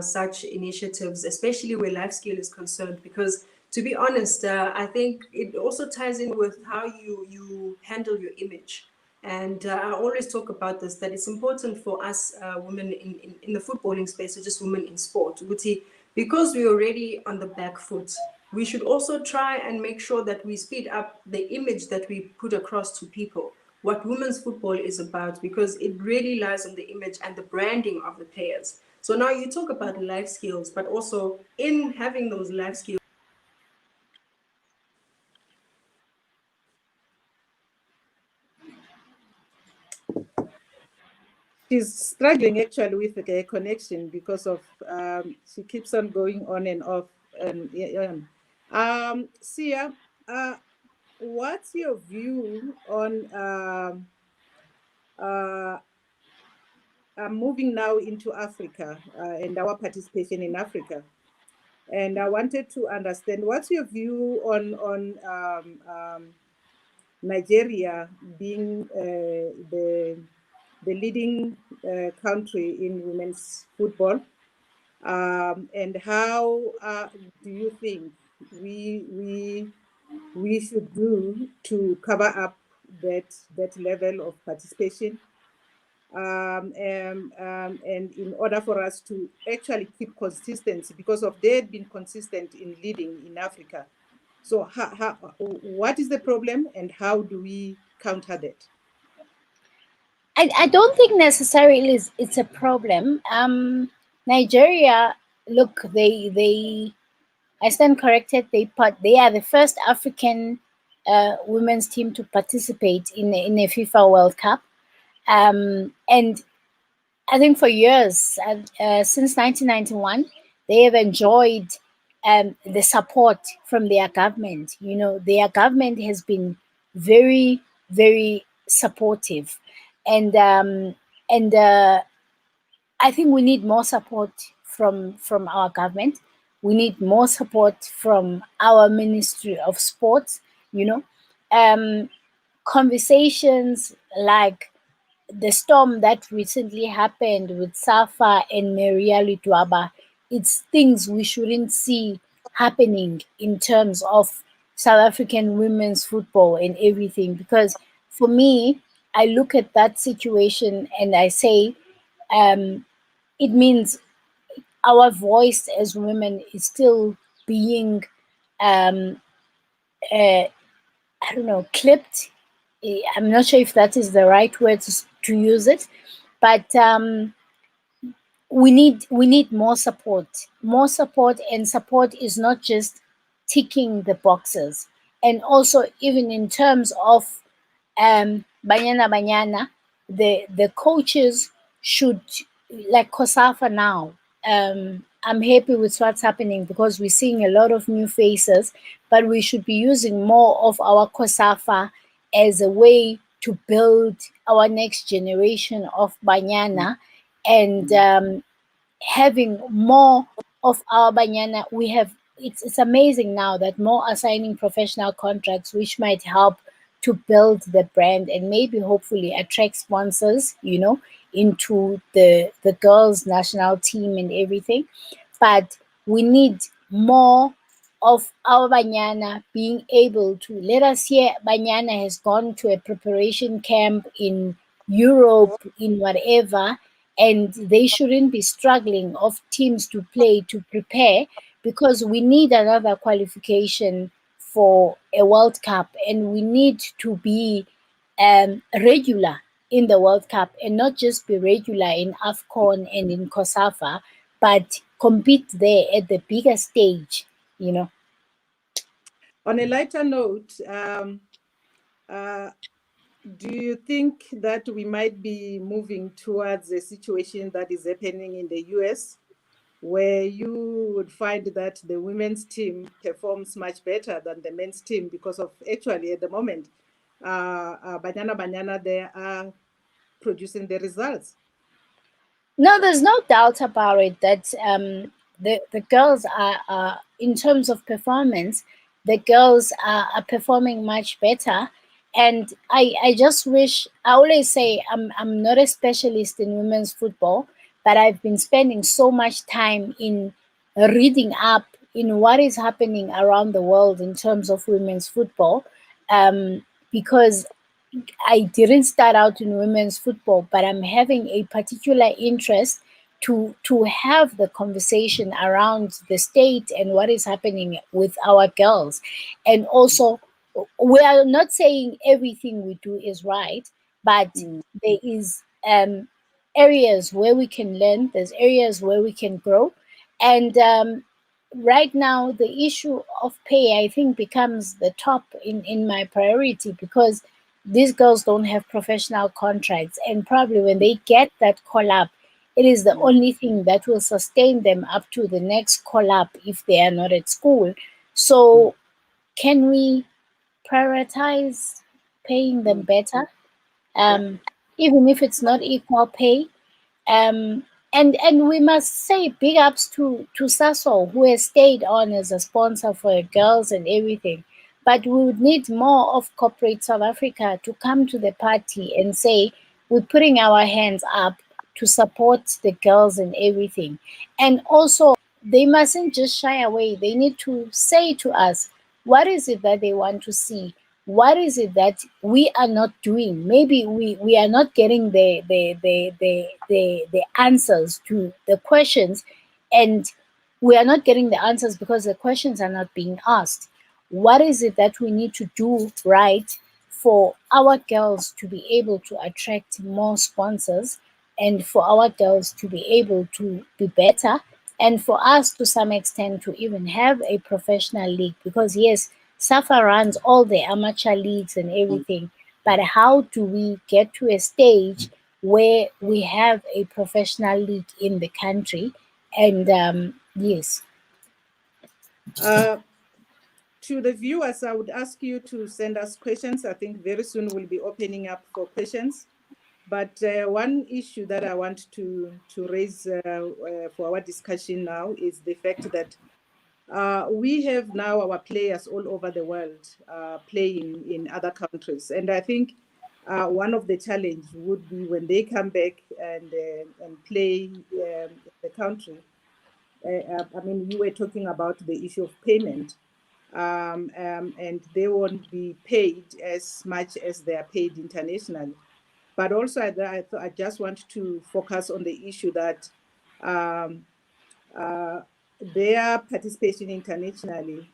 such initiatives, especially where life skill is concerned. Because to be honest, I think it also ties in with how you handle your image. And I always talk about this, that it's important for us women in the footballing space, or just women in sport, Uguti, because we're already on the back foot. We should also try and make sure that we speed up the image that we put across to people, what women's football is about, because it really lies on the image and the branding of the players. So now you talk about life skills, but also in having those life skills, She's struggling actually with the connection, because of she keeps on going on and off. And Sia, what's your view on moving now into Africa and our participation in Africa? And I wanted to understand, what's your view on Nigeria being the leading country in women's football, and how do you think we should do to cover up that level of participation, and in order for us to actually keep consistency, because of they've been consistent in leading in Africa. So what is the problem, and how do we counter that? I don't think necessarily it's a problem. Nigeria, look, they I stand corrected. They are the first African women's team to participate in a FIFA World Cup, and I think for years, since 1991, they have enjoyed the support from their government. You know, their government has been very, very supportive, and I think we need more support from our government. We need more support from our Ministry of Sports. You know, conversations like the storm that recently happened with Safa and Meriali Dwaba, it's things we shouldn't see happening in terms of South African women's football and everything. Because for me, I look at that situation and I say, it means our voice as women is still being um, uh, I don't know, clipped. I'm not sure if that is the right word to use it, but we need more support, and support is not just ticking the boxes, and also even in terms of banyana banyana, the coaches should, like COSAFA now. I'm happy with what's happening because we're seeing a lot of new faces, but we should be using more of our COSAFA as a way to build our next generation of banyana, and having more of our banyana. We have, it's amazing now that more are signing professional contracts, which might help to build the brand and maybe hopefully attract sponsors, into the girls national team and everything. But we need more of our banyana being able to, let us hear banyana has gone to a preparation camp in Europe, in whatever, and they shouldn't be struggling of teams to play to prepare, because we need another qualification for a World Cup, and we need to be regular in the World Cup, and not just be regular in AFCON and in COSAFA, but compete there at the bigger stage. On a lighter note, do you think that we might be moving towards a situation that is happening in the US, where you would find that the women's team performs much better than the men's team because of, actually at the moment, Banyana, they are producing the results? No, there's no doubt about it that the girls are, in terms of performance, the girls are performing much better. And I just wish, I always say I'm not a specialist in women's football, but I've been spending so much time in reading up in what is happening around the world in terms of women's football, because I didn't start out in women's football, but I'm having a particular interest to have the conversation around the state and what is happening with our girls. And also, we are not saying everything we do is right, but there is areas where we can learn. There's areas where we can grow, and right now the issue of pay, I think, becomes the top in my priority, because these girls don't have professional contracts, and probably when they get that call up, it is the only thing that will sustain them up to the next call up if they are not at school. So can we prioritize paying them better, even if it's not equal pay? And we must say big ups to Sasso, who has stayed on as a sponsor for girls and everything. But we would need more of corporate South Africa to come to the party and say, we're putting our hands up to support the girls and everything. And also, they mustn't just shy away. They need to say to us, what is it that they want to see? What is it that we are not doing? Maybe we are not getting the answers to the questions, and we are not getting the answers because the questions are not being asked. What is it that we need to do right for our girls to be able to attract more sponsors, and for our girls to be able to be better, and for us to some extent to even have a professional league? Because yes, SAFA runs all the amateur leagues and everything, but how do we get to a stage where we have a professional league in the country? And yes. To the viewers, I would ask you to send us questions. I think very soon we'll be opening up for questions. But one issue that I want to raise for our discussion now is the fact that we have now our players all over the world playing in other countries. And I think one of the challenges would be when they come back and play in the country. I mean, you were talking about the issue of payment, and they won't be paid as much as they are paid internationally. But also, I just want to focus on the issue that their participation internationally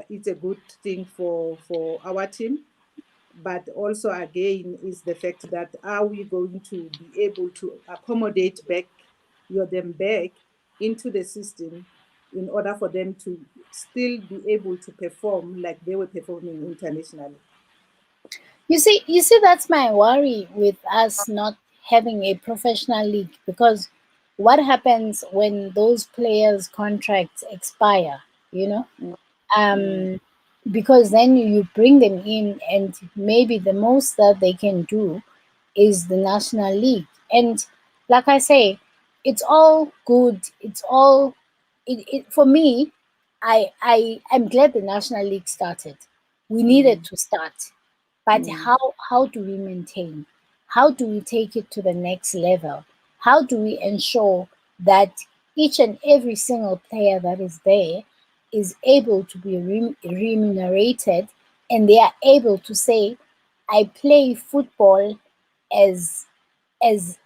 it's a good thing for our team. But also, again, is the fact that are we going to be able to accommodate them back into the system in order for them to still be able to perform like they were performing internationally? You see, that's my worry with us not having a professional league, because what happens when those players' contracts expire, you know? Because then you bring them in, and maybe the most that they can do is the National League. And like I say, it's all good. It's all, for me, I'm glad the National League started. We needed to start. But how do we maintain? How do we take it to the next level? How do we ensure that each and every single player that is there is able to be remunerated, and they are able to say, I play football as as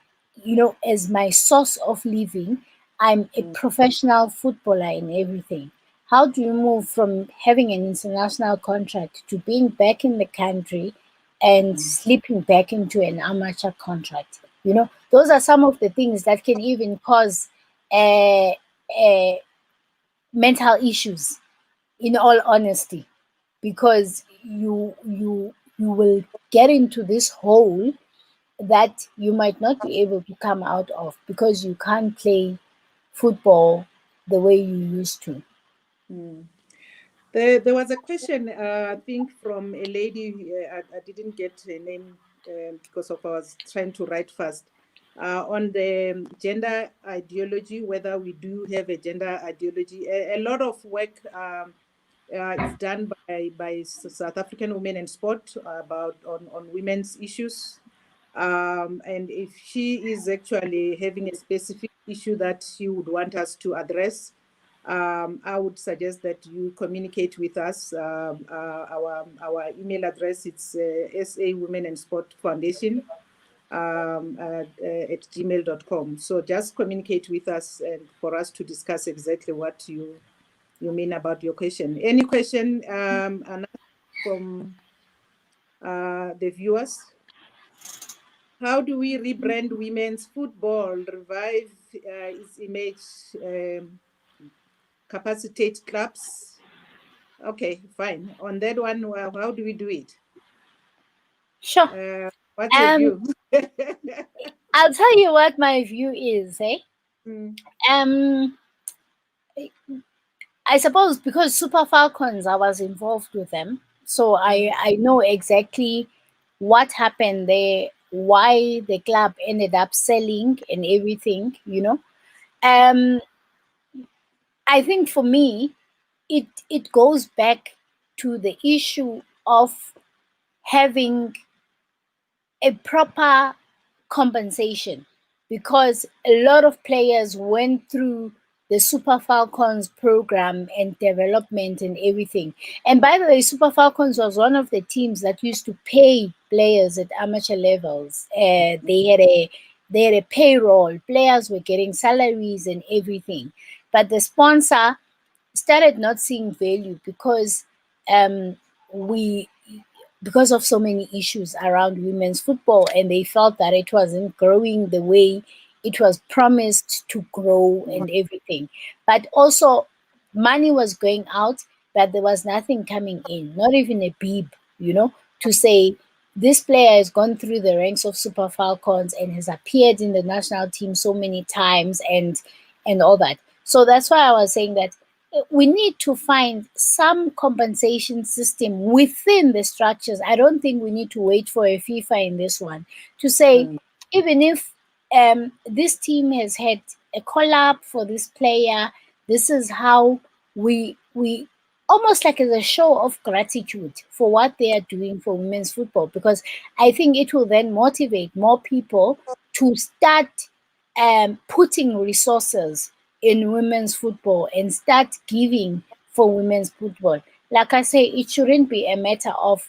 as my source of living. I'm a professional footballer in everything. How do you move from having an international contract to being back in the country and slipping back into an amateur contract? Those are some of the things that can even cause uh, uh, mental issues, in all honesty, because you will get into this hole that you might not be able to come out of, because you can't play football the way you used to. There was a question, I think, from a lady. I didn't get her name because I was trying to write fast. On the gender ideology, whether we do have a gender ideology. A lot of work is done by South African Women in Sport on women's issues. And if she is actually having a specific issue that she would want us to address, I would suggest that you communicate with us. Our email address, it's SA Women and Sport Foundation at gmail.com. So just communicate with us and for us to discuss exactly what you mean about your question. Any question from the viewers? How do we rebrand women's football, revive its image, capacitate clubs? Okay, fine. On that one, how do we do it? Sure. What's your view? I'll tell you what my view is. I suppose because Super Falcons, I was involved with them, so I know exactly what happened there, why the club ended up selling and everything. I think for me, it goes back to the issue of having a proper compensation, because a lot of players went through the Super Falcons program and development and everything. And by the way, Super Falcons was one of the teams that used to pay players at amateur levels. They had a payroll. Players were getting salaries and everything. But the sponsor started not seeing value because we because of so many issues around women's football, and they felt that it wasn't growing the way it was promised to grow and everything. But also, money was going out, but there was nothing coming in, not even a beep, to say this player has gone through the ranks of Super Falcons and has appeared in the national team so many times and all that. So that's why I was saying that we need to find some compensation system within the structures. I don't think we need to wait for a FIFA in this one to say, even if this team has had a call-up for this player, this is how we almost like as a show of gratitude for what they are doing for women's football, because I think it will then motivate more people to start putting resources in women's football and start giving for women's football. Like I say, it shouldn't be a matter of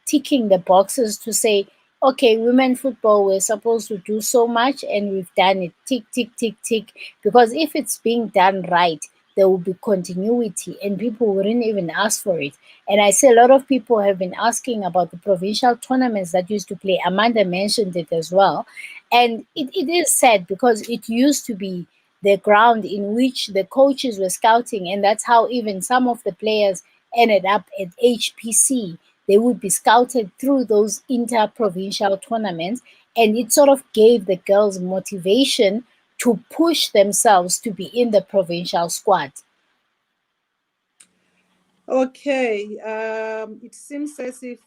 ticking the boxes to say, okay, women football, we're supposed to do so much and we've done it, tick, tick, tick, tick. Because if it's being done right, there will be continuity and people wouldn't even ask for it. And I see a lot of people have been asking about the provincial tournaments that used to play. Amanda mentioned it as well. And it is sad because it used to be the ground in which the coaches were scouting, and that's how even some of the players ended up at HPC. They would be scouted through those inter-provincial tournaments, and it sort of gave the girls motivation to push themselves to be in the provincial squad. Okay, it seems as if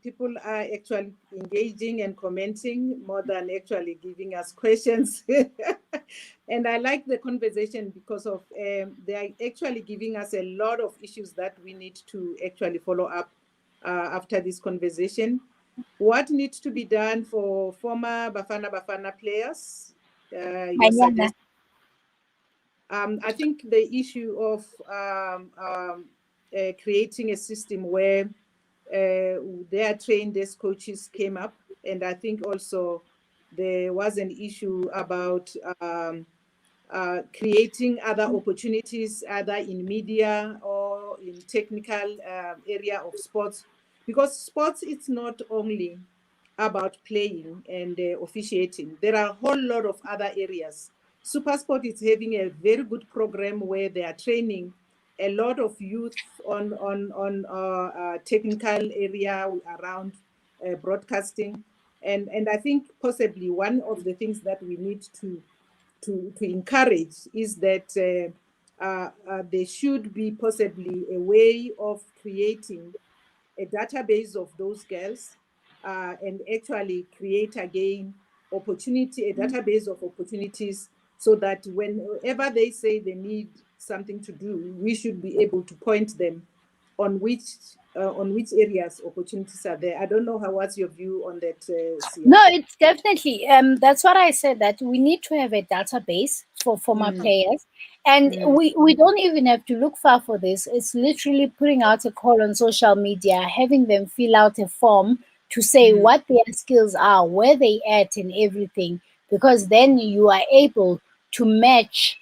people are actually engaging and commenting more than actually giving us questions. And I like the conversation because of they are actually giving us a lot of issues that we need to actually follow up after this conversation. What needs to be done for former Bafana players? Your suggestion. I think the issue of creating a system where they are trained as coaches came up, and I think also there was an issue about creating other opportunities, either in media or in technical area of sports, because sports it's not only about playing and officiating. There are a whole lot of other areas. Supersport is having a very good program where they are training a lot of youth on technical area around broadcasting, and I think possibly one of the things that we need to encourage is that there should be possibly a way of creating a database of those girls and actually create again a database of opportunities, so that whenever they say they need something to do, we should be able to point them on which areas opportunities are there. I don't know what's your view on that, Sia? No, it's definitely that's what I said, that we need to have a database for former players, and we don't even have to look far for this. It's literally putting out a call on social media, having them fill out a form to say what their skills are, where they at, and everything, because then you are able to match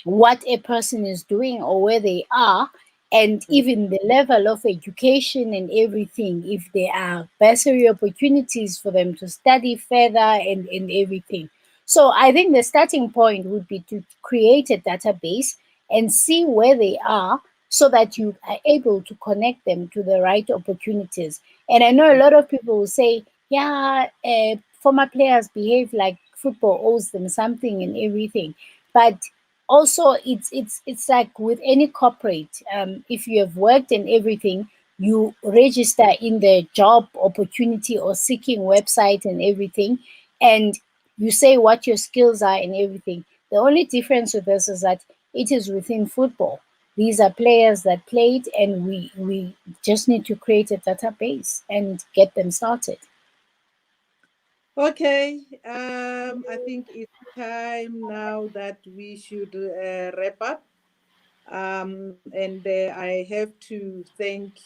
what a person is doing or where they are, and even the level of education and everything, if there are bursary opportunities for them to study further and everything. So I think the starting point would be to create a database and see where they are, so that you are able to connect them to the right opportunities. And I know a lot of people will say, yeah, former players behave like football owes them something and everything. But also it's like with any corporate, if you have worked and everything, you register in the job opportunity or seeking website and everything, and you say what your skills are and everything. The only difference with this is that it is within football. These are players that played, and we just need to create a database and get them started. Okay, I think it's time now that we should wrap up. And I have to thank,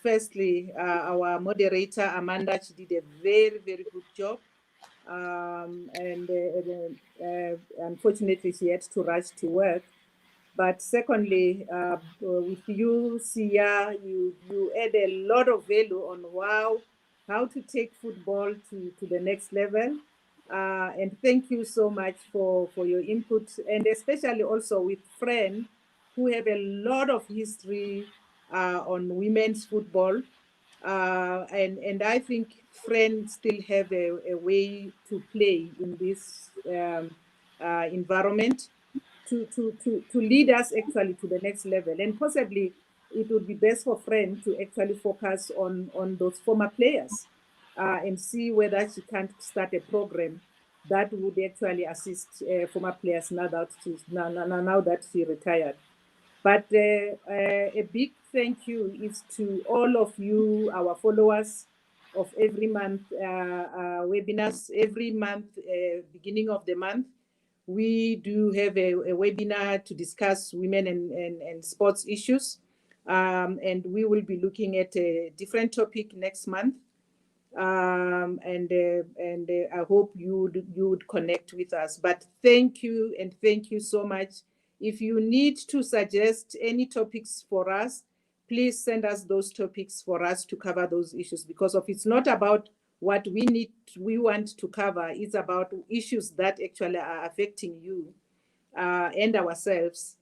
firstly, our moderator, Amanda. She did a very, very good job. And unfortunately, she had to rush to work. But secondly, with you, Sia, you add a lot of value on how to take football to the next level. And thank you so much for your input, and especially also with Fran, who have a lot of history on women's football. And I think Fran still have a way to play in this environment to lead us actually to the next level. And possibly it would be best for Fran to actually focus on those former players and see whether she can't start a program that would actually assist former players now that she retired. But a big thank you is to all of you, our followers of every month webinars. Every month, beginning of the month, we do have a webinar to discuss women and sports issues. And we will be looking at a different topic next month. And I hope you would connect with us. But thank you, and thank you so much. If you need to suggest any topics for us, please send us those topics for us to cover those issues, because it's not about what we want to cover. It's about issues that actually are affecting you and ourselves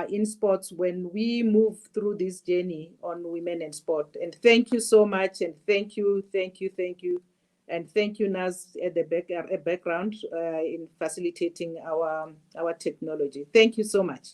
in sports when we move through this journey on women and sport. And thank you so much, and thank you. And thank you, Naz, at the background in facilitating our technology. Thank you so much.